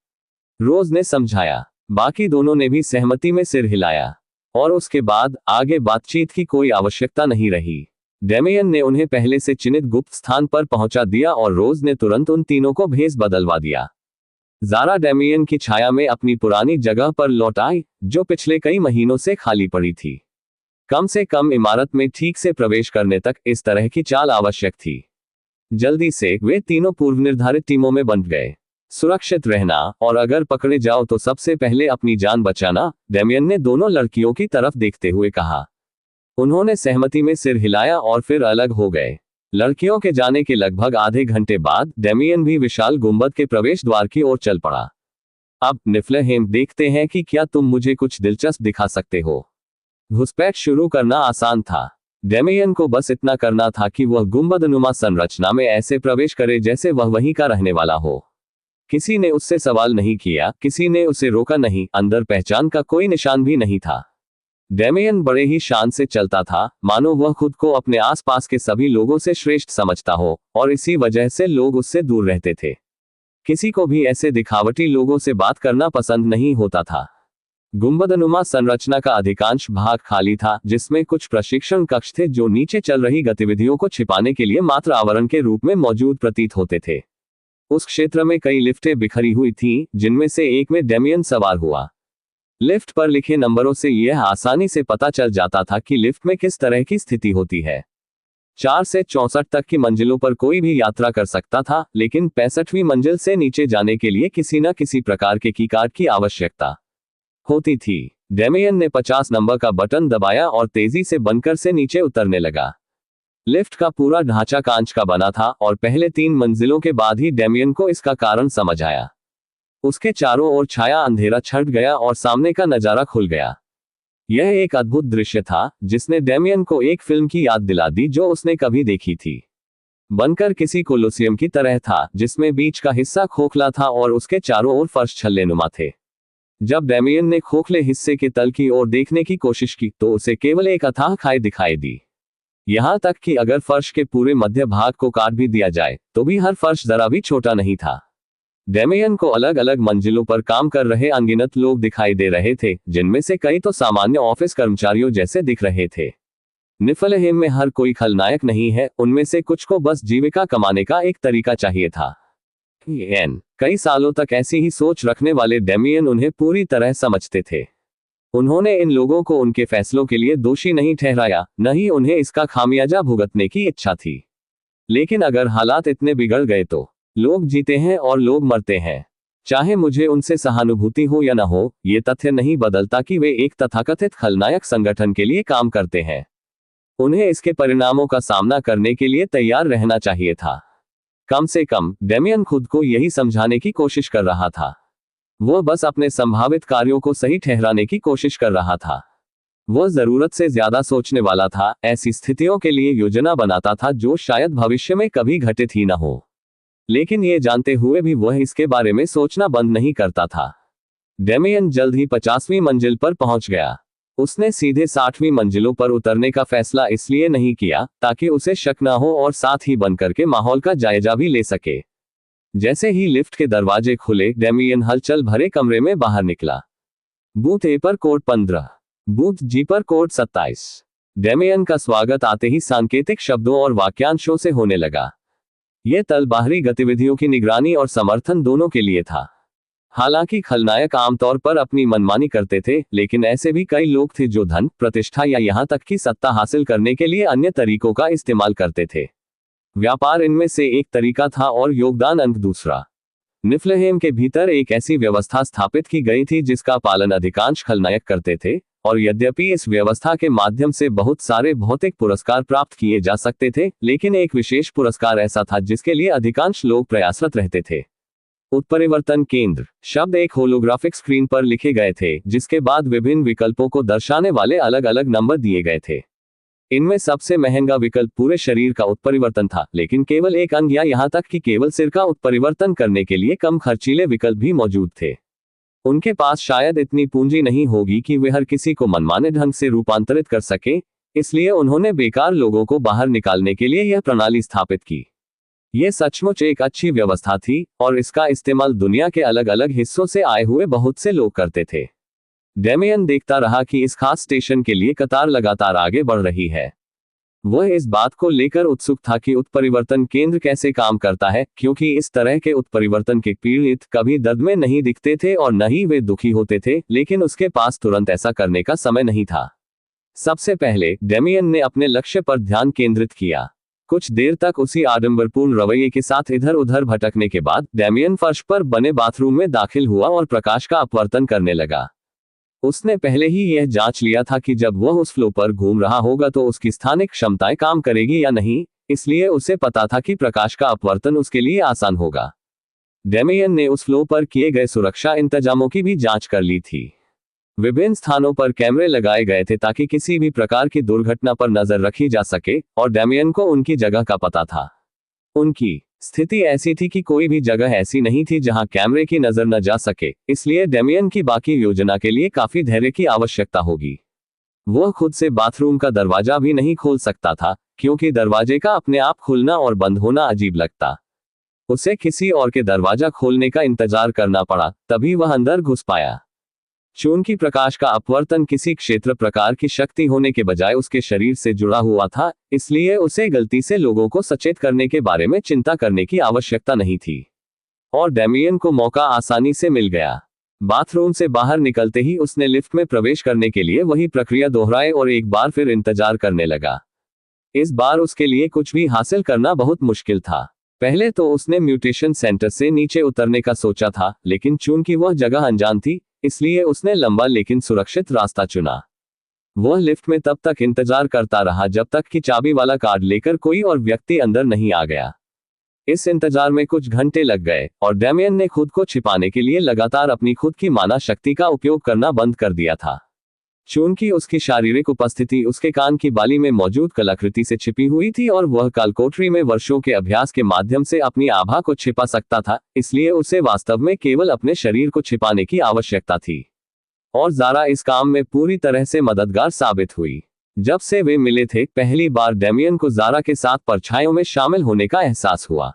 रोज ने समझाया। बाकी दोनों ने भी सहमति में सिर हिलाया, और उसके बाद आगे बातचीत की कोई आवश्यकता नहीं रही। डेमियन ने उन्हें पहले से चिन्हित गुप्त स्थान पर पहुंचा दिया और रोज ने तुरंत उन तीनों को भेस बदलवा दिया। ज़ारा डेमियन की छाया में अपनी पुरानी जगह पर लौट आई, जो पिछले कई महीनों से खाली पड़ी थी। कम से कम इमारत में ठीक से प्रवेश करने तक इस तरह की चाल आवश्यक थी। जल्दी से वे तीनों पूर्व निर्धारित टीमों में बंट गए। सुरक्षित रहना, और अगर पकड़े जाओ तो सबसे पहले अपनी जान बचाना, डेमियन ने दोनों लड़कियों की तरफ देखते हुए कहा। उन्होंने सहमति में सिर हिलाया और फिर अलग हो गए। लड़कियों के जाने के लगभग आधे घंटे बाद डेमियन भी विशाल गुंबद के प्रवेश द्वार की ओर चल पड़ा। अब निफ्लहेम, देखते हैं कि क्या तुम मुझे कुछ दिलचस्प दिखा सकते हो। घुसपैठ शुरू करना आसान था। डेमियन को बस इतना करना था कि वह गुंबदनुमा संरचना में ऐसे प्रवेश करे जैसे वह वहीं का रहने वाला हो। किसी ने उससे सवाल नहीं किया, किसी ने उसे रोका नहीं, अंदर पहचान का कोई निशान भी नहीं था। डेमियन बड़े ही शान से चलता था, मानो वह खुद को अपने आसपास के सभी लोगों से श्रेष्ठ समझता हो, और इसी वजह से लोग उससे दूर रहते थे। किसी को भी ऐसे दिखावटी लोगों से बात करना पसंद नहीं होता था। गुंबदनुमा संरचना का अधिकांश भाग खाली था, जिसमें कुछ प्रशिक्षण कक्ष थे जो नीचे चल रही गतिविधियों को छिपाने के लिए मात्र आवरण के रूप में मौजूद प्रतीत होते थे। उस क्षेत्र में कई लिफ्टें बिखरी हुई थीं, जिनमें से एक में डेमियन सवार हुआ। लिफ्ट पर लिखे नंबरों से यह आसानी से पता चल जाता था कि लिफ्ट में किस तरह की स्थिति होती है। 4 से 64 तक की मंजिलों पर कोई भी यात्रा कर सकता था, लेकिन 65वीं मंजिल से नीचे जाने के लिए किसी न किसी प्रकार के कीकार्ड की आवश्यकता होती थी। डेमियन ने 50 नंबर का बटन दबाया और तेजी से बनकर से नीचे उतरने लगा। लिफ्ट का पूरा ढांचा कांच का बना था और पहले 3 मंजिलों के बाद ही डेमियन को इसका कारण समझ आया। उसके चारों ओर छाया अंधेरा छट गया और सामने का नजारा खुल गया। यह एक अद्भुत दृश्य था, जिसने डेमियन को एक फिल्म की याद दिला दी जो उसने कभी देखी थी। बनकर किसी कोलोसियम की तरह था, जिसमें बीच का हिस्सा खोखला था और उसके चारों ओर फर्श छल्लेनुमा थे। जब डेमियन ने खोखले हिस्से के तल की ओर देखने की कोशिश की तो उसे केवल एक अथाह खाई दिखाई दी। यहां तक कि अगर फर्श के पूरे मध्य भाग को काट भी दिया जाए तो भी हर फर्श जरा भी छोटा नहीं था। डेमियन को अलग अलग मंजिलों पर काम कर रहे अनगिनत लोग दिखाई दे रहे थे, जिनमें से कई तो सामान्य ऑफिस कर्मचारियों जैसे दिख रहे थे। निफलहेम में हर कोई खलनायक नहीं है, उनमें से कुछ को बस जीविका कमाने का एक तरीका चाहिए था। कई सालों तक ऐसी ही सोच रखने वाले डेमियन उन्हें पूरी तरह समझते थे। उन्होंने इन लोगों को उनके फैसलों के लिए दोषी नहीं ठहराया, न ही उन्हें इसका खामियाजा भुगतने की इच्छा थी। लेकिन अगर हालात इतने बिगड़ गए तो लोग जीते हैं और लोग मरते हैं। चाहे मुझे उनसे सहानुभूति हो या न हो, ये तथ्य नहीं बदलता कि वे एक तथाकथित खलनायक संगठन के लिए काम करते हैं। उन्हें इसके परिणामों का सामना करने के लिए तैयार रहना चाहिए था। कम से कम डेमियन खुद को यही समझाने की कोशिश कर रहा था। वह बस अपने संभावित कार्यों को सही ठहराने की कोशिश कर रहा था। वह जरूरत से ज्यादा सोचने वाला था, ऐसी स्थितियों के लिए योजना बनाता था जो शायद भविष्य में कभी घटित ही न हो। लेकिन ये जानते हुए भी वह इसके बारे में सोचना बंद नहीं करता था। डेमियन जल्द ही 50वीं मंजिल पर पहुंच गया। उसने सीधे 60वीं मंजिलों पर उतरने का फैसला इसलिए नहीं किया ताकि उसे शक न हो और साथ ही बनकर के माहौल का जायजा भी ले सके। जैसे ही लिफ्ट के दरवाजे खुले, डेमियन हलचल भरे कमरे में बाहर निकला। बूथ ए पर कोड 15, बूथ जी पर कोड 27। डेमियन का स्वागत आते ही सांकेतिक शब्दों और वाक्यांशों से होने लगा। यह तल बाहरी गतिविधियों की निगरानी और समर्थन दोनों के लिए था। हालांकि खलनायक आमतौर पर अपनी मनमानी करते थे, लेकिन ऐसे भी कई लोग थे जो धन, प्रतिष्ठा या यहां तक कि सत्ता हासिल करने के लिए अन्य तरीकों का इस्तेमाल करते थे। व्यापार इनमें से एक तरीका था और योगदान अंक दूसरा। निफलहेम के भीतर एक ऐसी व्यवस्था स्थापित की गई थी जिसका पालन अधिकांश खलनायक करते थे, और यद्यपि इस व्यवस्था के माध्यम से बहुत सारे भौतिक पुरस्कार प्राप्त किए जा सकते थे, लेकिन एक विशेष पुरस्कार ऐसा था जिसके लिए अधिकांश लोग प्रयासरत रहते थे। उत्परिवर्तन केंद्र शब्द एक होलोग्राफिक स्क्रीन पर लिखे गए थे, जिसके बाद विभिन्न विकल्पों को दर्शाने वाले अलग अलग नंबर दिए गए थे। इनमें सबसे महंगा विकल्प पूरे शरीर का उत्परिवर्तन था, लेकिन केवल एक अंग या यहां तक कि केवल सिर का उत्परिवर्तन करने के लिए कम खर्चीले विकल्प भी मौजूद थे। उनके पास शायद इतनी पूंजी नहीं होगी कि वे हर किसी को मनमाने ढंग से रूपांतरित कर सके, इसलिए उन्होंने बेकार लोगों को बाहर निकालने के लिए यह प्रणाली स्थापित की। यह सचमुच एक अच्छी व्यवस्था थी और इसका इस्तेमाल दुनिया के अलग अलग हिस्सों से आए हुए बहुत से लोग करते थे। डेमियन देखता रहा कि इस खास स्टेशन के लिए कतार लगातार आगे बढ़ रही है। वह इस बात को लेकर उत्सुक था कि उत्परिवर्तन केंद्र कैसे काम करता है, क्योंकि इस तरह के उत्परिवर्तन के पीड़ित कभी दर्द में नहीं दिखते थे और न ही वे दुखी होते थे, लेकिन उसके पास तुरंत ऐसा करने का समय नहीं था। सबसे पहले डेमियन ने अपने लक्ष्य पर ध्यान केंद्रित किया। कुछ देर तक उसी आडंबरपूर्ण रवैये के साथ इधर उधर भटकने के बाद डेमियन फर्श पर बने बाथरूम में दाखिल हुआ और प्रकाश का अपवर्तन करने लगा। उसने पहले ही यह जांच लिया था कि जब वह उस फ्लो पर घूम रहा होगा तो उसकी स्थानिक क्षमताएं काम करेगी या नहीं, इसलिए उसे पता था कि प्रकाश का अपवर्तन उसके लिए आसान होगा। डेमियन ने उस फ्लो पर किए गए सुरक्षा इंतजामों की भी जांच कर ली थी। विभिन्न स्थानों पर कैमरे लगाए गए थे ताकि किसी भी प्रकार की दुर्घटना पर नजर रखी जा सके, और डेमियन को उनकी जगह का पता था। उनकी स्थिति ऐसी थी कि कोई भी जगह ऐसी नहीं थी जहां कैमरे की नजर न जा सके, इसलिए डेमियन की बाकी योजना के लिए काफी धैर्य की आवश्यकता होगी। वह खुद से बाथरूम का दरवाजा भी नहीं खोल सकता था, क्योंकि दरवाजे का अपने आप खुलना और बंद होना अजीब लगता। उसे किसी और के दरवाजा खोलने का इंतजार करना पड़ा, तभी वह अंदर घुस पाया। चूंकि प्रकाश का अपवर्तन किसी क्षेत्र प्रकार की शक्ति होने के बजाय उसके शरीर से जुड़ा हुआ था, इसलिए उसे गलती से लोगों को सचेत करने के बारे में चिंता करने की आवश्यकता नहीं थी। और डेमियन को मौका आसानी से मिल गया। बाथरूम से बाहर निकलते ही उसने लिफ्ट में प्रवेश करने के लिए वही प्रक्रिया दोहराई और एक बार फिर इंतजार करने लगा। इस बार उसके लिए कुछ भी हासिल करना बहुत मुश्किल था। पहले तो उसने म्यूटेशन सेंटर से नीचे उतरने का सोचा था, लेकिन चूंकि वह जगह अनजान थी, इसलिए उसने लंबा लेकिन सुरक्षित रास्ता चुना। वह लिफ्ट में तब तक इंतजार करता रहा जब तक कि चाबी वाला कार्ड लेकर कोई और व्यक्ति अंदर नहीं आ गया। इस इंतजार में कुछ घंटे लग गए और डेमियन ने खुद को छिपाने के लिए लगातार अपनी खुद की मानव शक्ति का उपयोग करना बंद कर दिया था। चूंकि उसकी शारीरिक उपस्थिति उसके कान की बाली में मौजूद कलाकृति से छिपी हुई थी और वह कालकोठरी में वर्षों के अभ्यास के माध्यम से अपनी आभा को छिपा सकता था, इसलिए उसे वास्तव में केवल अपने शरीर को छिपाने की आवश्यकता थी। और ज़ारा इस काम में पूरी तरह से मददगार साबित हुई। जब से वे मिले थे, पहली बार डेमियन को ज़ारा के साथ परछाइयों में शामिल होने का एहसास हुआ।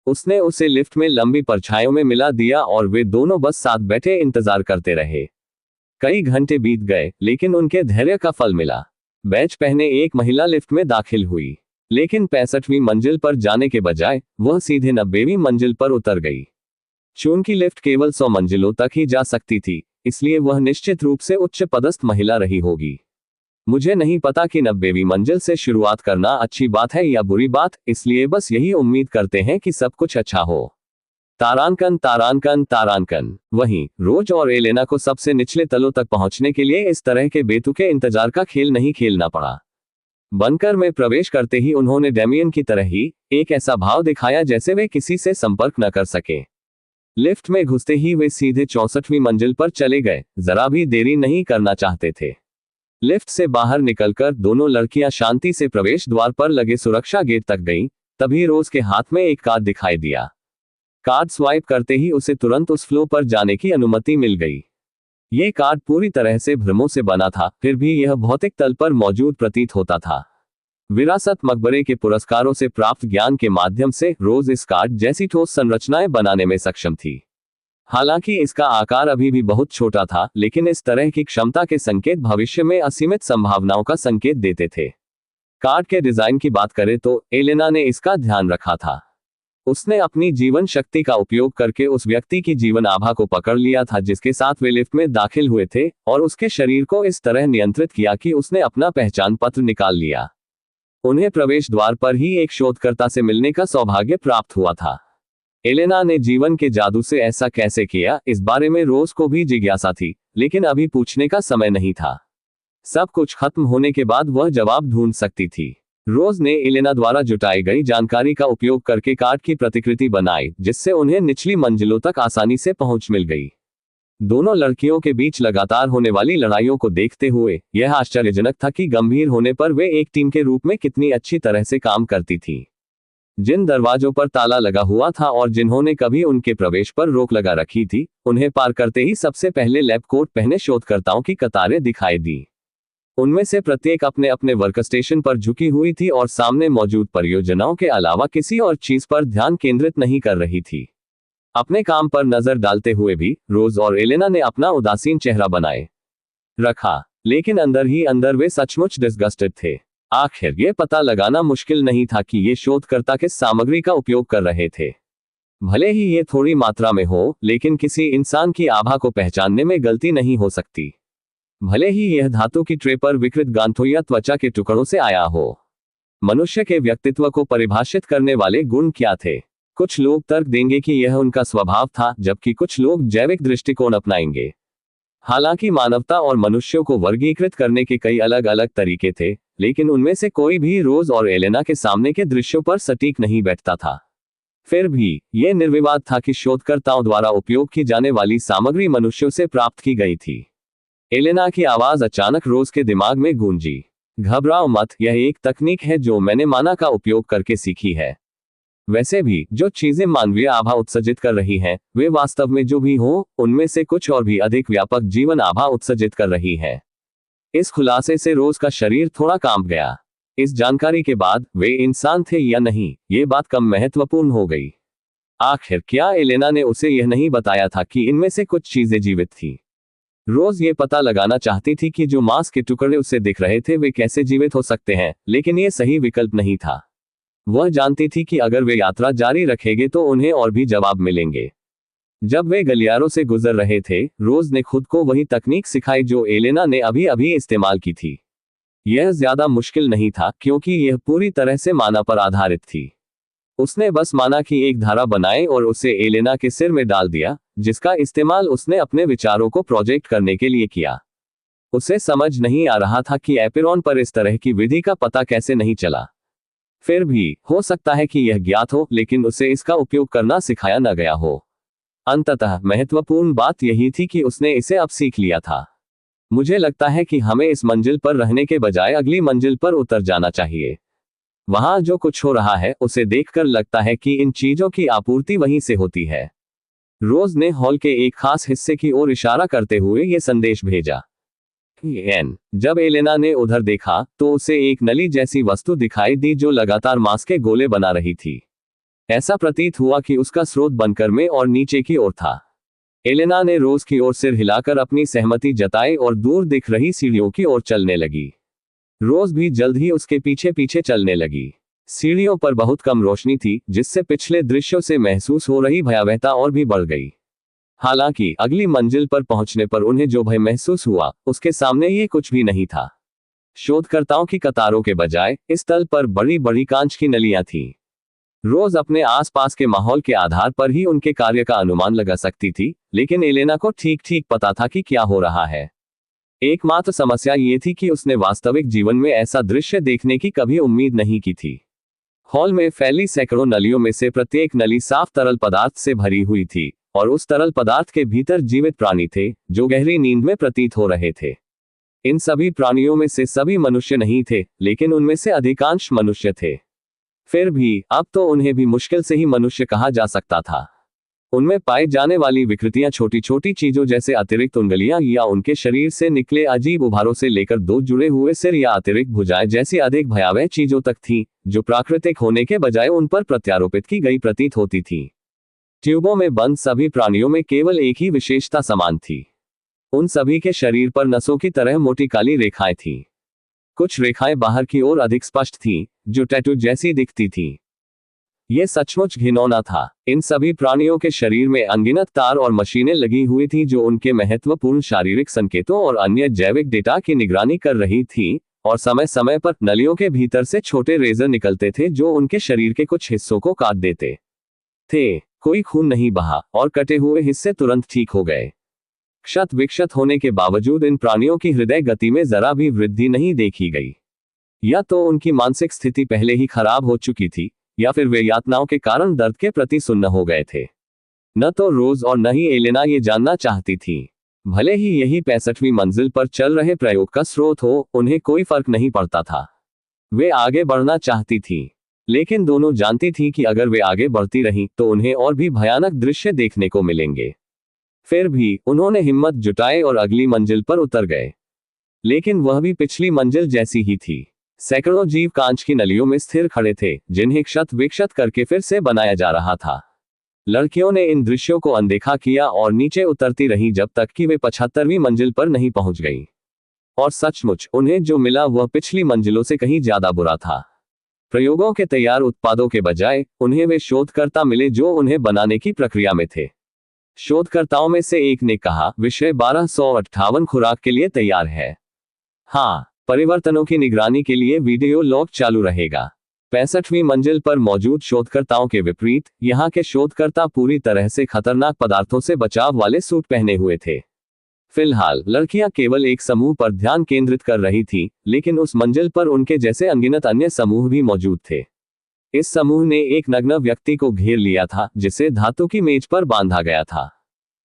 उसने उसे लिफ्ट में लंबी परछाइयों में मिला दिया और वे दोनों बस साथ बैठे इंतजार करते रहे। कई घंटे बीत गए, लेकिन उनके धैर्य का फल मिला। बैच पहने एक महिला लिफ्ट में दाखिल हुई, लेकिन 65वीं मंजिल पर जाने के बजाय वह सीधे 90वीं मंजिल पर उतर गई। चूंकि लिफ्ट केवल 100 मंजिलों तक ही जा सकती थी, इसलिए वह निश्चित रूप से उच्च पदस्थ महिला रही होगी। मुझे नहीं पता कि 90वीं मंजिल से शुरुआत करना अच्छी बात है या बुरी बात, इसलिए बस यही उम्मीद करते हैं कि सब कुछ अच्छा हो। तारांकन तारांकन तारांकन। वहीं रोज और एलेना को सबसे निचले तलों तक पहुंचने के लिए इस तरह के बेतुके इंतजार का खेल नहीं खेलना पड़ा। बंकर में प्रवेश करते ही उन्होंने डेमियन की तरह ही एक ऐसा भाव दिखाया जैसे वे किसी से संपर्क न कर सके। लिफ्ट में घुसते ही वे सीधे 64वीं मंजिल पर चले गए, जरा भी देरी नहीं करना चाहते थे। लिफ्ट से बाहर निकलकर दोनों लड़कियां शांति से प्रवेश द्वार पर लगे सुरक्षा गेट तक गईं, तभी रोज के हाथ में एक कार्ड दिखाई दिया। कार्ड स्वाइप करते ही उसे तुरंत उस फ्लो पर जाने की अनुमति मिल गई। ये कार्ड पूरी तरह से भ्रमों से बना था, फिर भी यह भौतिक तल पर मौजूद प्रतीत होता था। विरासत मकबरे के पुरस्कारों से प्राप्त ज्ञान के माध्यम से रोज इस कार्ड जैसी ठोस संरचनाएं बनाने में सक्षम थी। हालांकि इसका आकार अभी भी बहुत छोटा था, लेकिन इस तरह की क्षमता के संकेत भविष्य में असीमित संभावनाओं का संकेत देते थे। कार्ड के डिजाइन की बात करें तो एलेना ने इसका ध्यान रखा था। उसने अपनी जीवन शक्ति का उपयोग करके उस व्यक्ति की जीवन आभा को पकड़ लिया था जिसके साथ वे लिफ्ट में दाखिल हुए थे, और उसके शरीर को इस तरह नियंत्रित किया कि उसने अपना पहचान पत्र निकाल लिया। उन्हें प्रवेश द्वार पर ही एक शोधकर्ता से मिलने का सौभाग्य प्राप्त हुआ था। एलेना ने जीवन के जादू से ऐसा कैसे किया, इस बारे में रोज को भी जिज्ञासा थी, लेकिन अभी पूछने का समय नहीं था। सब कुछ खत्म होने के बाद वह जवाब ढूंढ सकती थी। रोज ने एलेना द्वारा जुटाई गई जानकारी का उपयोग करके कार्ड की प्रतिकृति बनाई, जिससे उन्हें निचली मंजिलों तक आसानी से पहुंच मिल गई। दोनों लड़कियों के बीच लगातार होने वाली लड़ाइयों को देखते हुए यह आश्चर्यजनक था कि गंभीर होने पर वे एक टीम के रूप में कितनी अच्छी तरह से काम करती थी। जिन दरवाजों पर ताला लगा हुआ था और जिन्होंने कभी उनके प्रवेश पर रोक लगा रखी थी, उन्हें पार करते ही सबसे पहले लैब कोट पहने शोधकर्ताओं की कतारें दिखाई दी। उनमें से प्रत्येक अपने अपने वर्कस्टेशन पर झुकी हुई थी और सामने मौजूद परियोजनाओं के अलावा किसी और चीज पर ध्यान केंद्रित नहीं कर रही थी। अपने काम पर नजर डालते हुए भी रोज और एलेना ने अपना उदासीन चेहरा बनाए रखा, लेकिन अंदर ही अंदर वे सचमुच डिस्गस्टेड थे। आखिर ये पता लगाना मुश्किल नहीं था कि ये शोधकर्ता किस सामग्री का उपयोग कर रहे थे। भले ही ये थोड़ी मात्रा में हो, लेकिन किसी इंसान की आभा को पहचानने में गलती नहीं हो सकती। भले ही यह धातु की ट्रे पर विकृत गांठों या त्वचा के टुकड़ों से आया हो। मनुष्य के व्यक्तित्व को परिभाषित करने वाले गुण क्या थे? कुछ लोग तर्क देंगे कि यह उनका स्वभाव था, जबकि कुछ लोग जैविक दृष्टिकोण अपनाएंगे। हालांकि मानवता और मनुष्यों को वर्गीकृत करने के कई अलग अलग तरीके थे, लेकिन उनमें से कोई भी रोज और एलेना के सामने के दृश्यों पर सटीक नहीं बैठता था। फिर भी यह निर्विवाद था कि शोधकर्ताओं द्वारा उपयोग की जाने वाली सामग्री मनुष्यों से प्राप्त की गई थी। एलेना की आवाज अचानक रोज के दिमाग में गूंजी। घबराओ मत, यह एक तकनीक है जो मैंने माना का उपयोग करके सीखी है। वैसे भी जो चीजें मानवीय आभा उत्सर्जित कर रही हैं, वे वास्तव में जो भी हो, उनमें से कुछ और भी अधिक व्यापक जीवन आभा उत्सर्जित कर रही है। इस खुलासे से रोज का शरीर थोड़ा कांप गया। इस जानकारी के बाद वे इंसान थे या नहीं, ये बात कम महत्वपूर्ण हो गई। आखिर क्या एलेना ने उसे यह नहीं बताया था कि इनमें से कुछ चीजें जीवित थी? रोज ये पता लगाना चाहती थी कि जो मांस के टुकड़े उसे दिख रहे थे वे कैसे जीवित हो सकते हैं, लेकिन ये सही विकल्प नहीं था। वह जानती थी कि अगर वे यात्रा जारी रखेंगे तो उन्हें और भी जवाब मिलेंगे। जब वे गलियारों से गुजर रहे थे, रोज ने खुद को वही तकनीक सिखाई जो एलेना ने अभी अभी इस्तेमाल की थी। यह ज्यादा मुश्किल नहीं था क्योंकि यह पूरी तरह से माना पर आधारित थी। उसने बस माना की एक धारा बनाई और उसे एलेना के सिर में डाल दिया, जिसका इस्तेमाल उसने अपने विचारों को प्रोजेक्ट करने के लिए किया। उसे समझ नहीं आ रहा था कि एपिरॉन पर इस तरह की विधि का पता कैसे नहीं चला। फिर भी हो सकता है कि यह ज्ञात हो, लेकिन उसे इसका उपयोग करना सिखाया न गया हो। अंततः महत्वपूर्ण बात यही थी कि उसने इसे अब सीख लिया था। मुझे लगता है कि हमें इस मंजिल पर रहने के बजाय अगली मंजिल पर उतर जाना चाहिए। वहां जो कुछ हो रहा है उसे देखकर लगता है कि इन चीजों की आपूर्ति वहीं से होती है। रोज ने हॉल के एक खास हिस्से की ओर इशारा करते हुए यह संदेश भेजा। जब एलेना ने उधर देखा तो उसे एक नली जैसी वस्तु दिखाई दी जो लगातार मांस के गोले बना रही थी। ऐसा प्रतीत हुआ कि उसका स्रोत बनकर में और नीचे की ओर था। एलेना ने रोज की ओर सिर हिलाकर अपनी सहमति जताई और दूर दिख रही सीढ़ियों की ओर चलने लगी। रोज भी जल्द ही उसके पीछे पीछे चलने लगी। सीढ़ियों पर बहुत कम रोशनी थी, जिससे पिछले दृश्यों से महसूस हो रही भयावहता और भी बढ़ गई। हालांकि अगली मंजिल पर पहुंचने पर उन्हें जो भय महसूस हुआ, उसके सामने ये कुछ भी नहीं था। शोधकर्ताओं की कतारों के बजाय इस तल पर बड़ी बड़ी कांच की नलियां थीं। रोज अपने आसपास के माहौल के आधार पर ही उनके कार्य का अनुमान लगा सकती थी, लेकिन एलेना को ठीक ठीक पता था कि क्या हो रहा है। एकमात्र समस्या ये थी कि उसने वास्तविक जीवन में ऐसा दृश्य देखने की कभी उम्मीद नहीं की थी। हॉल में फैली सैकड़ों नलियों में से प्रत्येक नली साफ तरल पदार्थ से भरी हुई थी, और उस तरल पदार्थ के भीतर जीवित प्राणी थे, जो गहरी नींद में प्रतीत हो रहे थे। इन सभी प्राणियों में से सभी मनुष्य नहीं थे, लेकिन उनमें से अधिकांश मनुष्य थे। फिर भी अब तो उन्हें भी मुश्किल से ही मनुष्य कहा जा सकता था। उनमें पाई जाने वाली विकृतियां छोटी छोटी चीजों जैसे अतिरिक्त उंगलियां या उनके शरीर से निकले अजीब उभारों से लेकर दो जुड़े हुए सिर या अतिरिक्त भुजाएं जैसी अधिक भयावह चीजों तक थीं, जो प्राकृतिक होने के बजाय उन पर प्रत्यारोपित की गई प्रतीत होती थी। ट्यूबों में बंद सभी प्राणियों में केवल एक ही विशेषता समान थी। उन सभी के शरीर पर नसों की तरह मोटी काली रेखाएं थीं। कुछ रेखाएं बाहर की ओर अधिक स्पष्ट थीं, जो टैटू जैसी दिखती थीं। यह सचमुच घिनौना था। इन सभी प्राणियों के शरीर में अनगिनत तार और मशीनें लगी हुई थीं जो उनके महत्वपूर्ण शारीरिक संकेतों और अन्य जैविक डेटा की निगरानी कर रही थीं, और समय समय पर नलियों के भीतर से छोटे रेजर निकलते थे जो उनके शरीर के कुछ हिस्सों को काट देते थे। कोई खून नहीं बहा, और कटे हुए हिस्से तुरंत ठीक हो गए। क्षत विक्षत होने के बावजूद इन प्राणियों की हृदय गति में जरा भी वृद्धि नहीं देखी गई। या तो उनकी मानसिक स्थिति पहले ही खराब हो चुकी थी, या फिर वे यातनाओं के कारण दर्द के प्रति सुन्न हो गए थे। न तो रोज और न ही एलेना ये जानना चाहती थी। भले ही यही 65वीं मंजिल पर चल रहे प्रयोग का स्रोत हो, उन्हें कोई फर्क नहीं पड़ता था। वे आगे बढ़ना चाहती थी, लेकिन दोनों जानती थी कि अगर वे आगे बढ़ती रहीं तो उन्हें और भी भयानक दृश्य देखने को मिलेंगे। फिर भी उन्होंने हिम्मत जुटाई और अगली मंजिल पर उतर गए। लेकिन वह भी पिछली मंजिल जैसी ही थी। सैकड़ों जीव कांच की नलियों में स्थिर खड़े थे, जिन्हें क्षत विक्षत करके फिर से बनाया जा रहा था। लड़कियों ने इन दृश्यों को अनदेखा किया और नीचे उतरती रहीं जब तक कि वे 75वीं मंजिल पर नहीं पहुंच गईं। और सचमुच उन्हें जो मिला वह पिछली मंजिलों से कहीं ज्यादा बुरा था। प्रयोगों के तैयार उत्पादों के बजाय उन्हें वे शोधकर्ता मिले जो उन्हें बनाने की प्रक्रिया में थे। शोधकर्ताओं में से एक ने कहा, विषय 1258 खुराक के लिए तैयार है। हाँ, परिवर्तनों की निगरानी के लिए वीडियो लॉग चालू रहेगा। 65वीं मंजिल पर मौजूद शोधकर्ताओं के विपरीत, यहाँ के शोधकर्ता पूरी तरह से खतरनाक पदार्थों से बचाव वाले सूट पहने हुए थे। फिलहाल लड़कियां केवल एक समूह पर ध्यान केंद्रित कर रही थीं, लेकिन उस मंजिल पर उनके जैसे अनगिनत अन्य समूह भी मौजूद थे। इस समूह ने एक नग्न व्यक्ति को घेर लिया था, जिसे धातु की मेज पर बांधा गया था।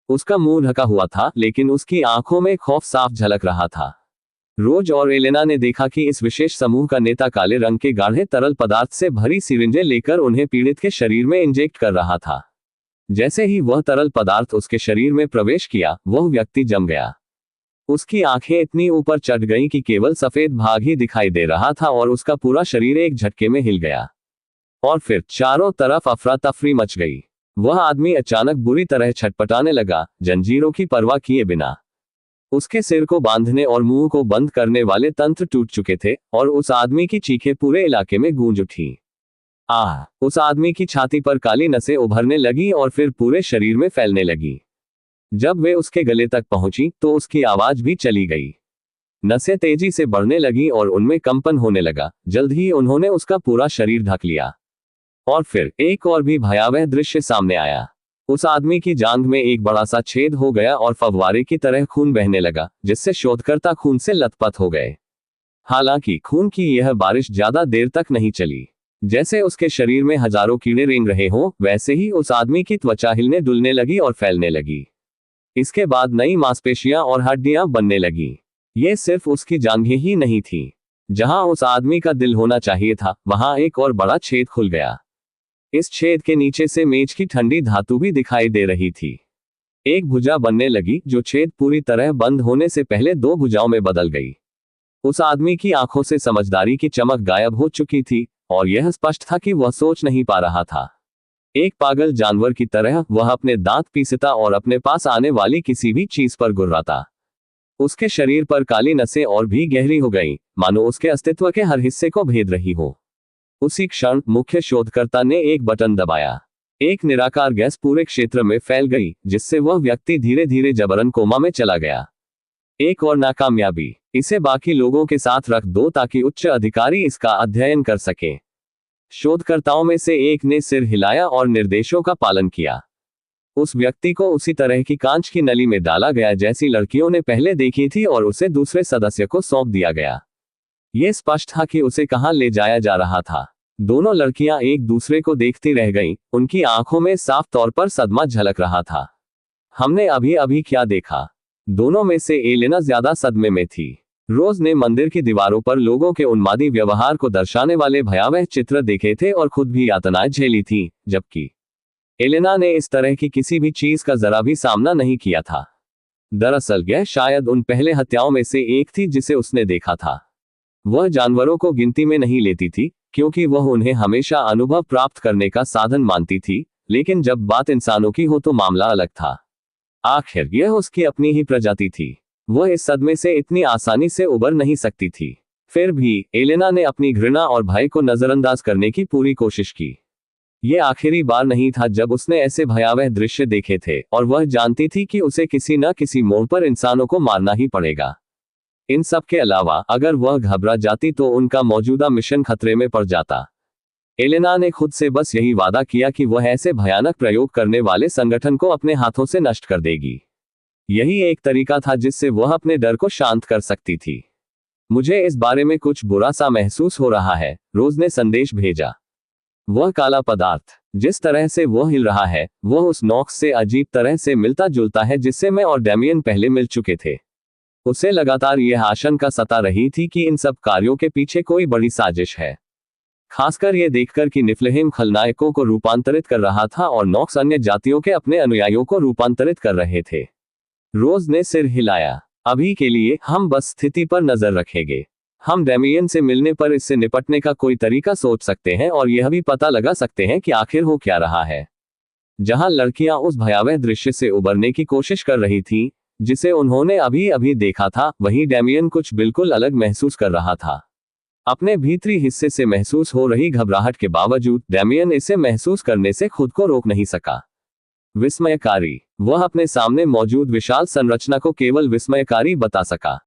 उसका मुंह ढका हुआ था, लेकिन उसकी आंखों में खौफ साफ झलक रहा था। रोज और एलेना ने देखा कि इस विशेष समूह का नेता काले रंग के गाढ़े तरल पदार्थ से भरी सिरिंजें लेकर उन्हें पीड़ित के शरीर में इंजेक्ट कर रहा था। जैसे ही वह तरल पदार्थ उसके शरीर में प्रवेश किया, वह व्यक्ति जम गया। उसकी आंखें इतनी ऊपर चढ़ गईं कि केवल सफेद भाग ही दिखाई दे रहा था और उसका पूरा शरीर एक झटके में हिल गया। और फिर चारों तरफ अफरा तफरी मच गई। वह आदमी अचानक बुरी तरह छटपटाने लगा, जंजीरों की परवाह किए बिना। उसके सिर को बांधने और मुंह को बंद करने वाले तंत्र टूट चुके थे, और उस आदमी की चीखें पूरे इलाके में गूंज उठी। उस आदमी की छाती पर काली नसें उभरने लगी और फिर पूरे शरीर में फैलने लगी। जब वे उसके गले तक पहुंची तो उसकी आवाज भी चली गई। नसें तेजी से बढ़ने लगी और उनमें कंपन होने लगा। जल्द ही उन्होंने उसका पूरा शरीर ढक लिया। और फिर एक और भी भयावह दृश्य सामने आया। उस आदमी की जांघ में एक बड़ा सा छेद हो गया और फव्वारे की तरह खून बहने लगा, जिससे शोधकर्ता खून से लथपथ हो गए। हालांकि खून की यह बारिश ज्यादा देर तक नहीं चली। जैसे उसके शरीर में हजारों कीड़े रेंग रहे हों, वैसे ही उस आदमी की त्वचा हिलने डुलने लगी और फैलने लगी। इसके बाद नई मांसपेशियां और हड्डियां बनने लगी। ये सिर्फ उसकी जांघें ही नहीं थी। जहां उस आदमी का दिल होना चाहिए था, वहां एक और बड़ा छेद खुल गया। इस छेद के नीचे से मेज की ठंडी धातु भी दिखाई दे रही थी। एक भुजा बनने लगी, जो छेद पूरी तरह बंद होने से पहले दो भुजाओं में बदल गई। उस आदमी की आंखों से समझदारी की चमक गायब हो चुकी थी और यह स्पष्ट था कि वह सोच नहीं पा रहा था। एक पागल जानवर की तरह वह अपने दांत पीसता और अपने पास आने वाली किसी भी चीज पर गुर्राता। उसके शरीर पर काली नसें और भी गहरी हो गईं, मानो उसके अस्तित्व के हर हिस्से को भेद रही हो। उसी क्षण मुख्य शोधकर्ता ने एक बटन दबाया। एक निराकार गैस पूरे क्षेत्र में फैल गई, जिससे वह व्यक्ति धीरे धीरे जबरन कोमा में चला गया। एक और नाकामयाबी। इसे बाकी लोगों के साथ रख दो ताकि उच्च अधिकारी इसका अध्ययन कर सकें। शोधकर्ताओं में से एक ने सिर हिलाया और निर्देशों का पालन किया। उस व्यक्ति को उसी तरह की कांच की नली में डाला गया जैसी लड़कियों ने पहले देखी थी और उसे दूसरे सदस्य को सौंप दिया गया। यह स्पष्ट था कि उसे कहां ले जाया जा रहा था। दोनों लड़कियां एक दूसरे को देखती रह गईं, उनकी आंखों में साफ तौर पर सदमा झलक रहा था। हमने अभी अभी क्या देखा? दोनों में से एलेना ज्यादा सदमे में थी। रोज ने मंदिर की दीवारों पर लोगों के उन्मादी व्यवहार को दर्शाने वाले भयावह चित्र देखे थे और खुद भी यातनाएं झेली थी, जबकि एलेना ने इस तरह की किसी भी चीज का जरा भी सामना नहीं किया था। दरअसल यह शायद उन पहले हत्याओं में से एक थी जिसे उसने देखा था। वह जानवरों को गिनती में नहीं लेती थी, क्योंकि वह उन्हें हमेशा अनुभव प्राप्त करने का साधन मानती थी, लेकिन जब बात इंसानों की हो तो मामला अलग था। आखिर यह उसकी अपनी ही प्रजाति थी। वह इस सदमे से इतनी आसानी से उबर नहीं सकती थी। फिर भी एलेना ने अपनी घृणा और भय को नजरअंदाज करने की पूरी कोशिश की। यह आखिरी बार नहीं था जब उसने ऐसे भयावह दृश्य देखे थे, और वह जानती थी कि उसे किसी न किसी मोड़ पर इंसानों को मारना ही पड़ेगा। इन सब के अलावा अगर वह घबरा जाती तो उनका मौजूदा मिशन खतरे में पड़ जाता। एलेना ने खुद से बस यही वादा किया कि वह ऐसे भयानक प्रयोग करने वाले संगठन को अपने हाथों से नष्ट कर देगी। यही एक तरीका था जिससे वह अपने डर को शांत कर सकती थी। मुझे इस बारे में कुछ बुरा सा महसूस हो रहा है, रोज ने संदेश भेजा। वह काला पदार्थ, जिस तरह से वह हिल रहा है, वह उस नॉक्स से अजीब तरह से मिलता जुलता है जिससे मैं और डैमियन पहले मिल चुके थे। उसे लगातार यह आशंका सता रही थी कि इन सब कार्यों के पीछे कोई बड़ी साजिश है। खासकर यह देखकर कि निफ्लहेम खलनायकों को रूपांतरित कर रहा था और नॉक्स अन्य जातियों के अपने अनुयायियों को रूपांतरित कर रहे थे। रोज ने सिर हिलाया। अभी के लिए हम बस स्थिति पर नजर रखेंगे। हम डैमियन से मिलने पर इससे निपटने का कोई तरीका सोच सकते हैं और यह भी पता लगा सकते हैं कि आखिर हो क्या रहा है। जहां लड़कियां उस भयावह दृश्य से उबरने की कोशिश कर रही थीं, जिसे उन्होंने अभी अभी देखा था, वहीं डैमियन कुछ बिल्कुल अलग महसूस कर रहा था। अपने भीतरी हिस्से से महसूस हो रही घबराहट के बावजूद डैमियन इसे महसूस करने से खुद को रोक नहीं सका। विस्मयकारी। वह अपने सामने मौजूद विशाल संरचना को केवल विस्मयकारी बता सका।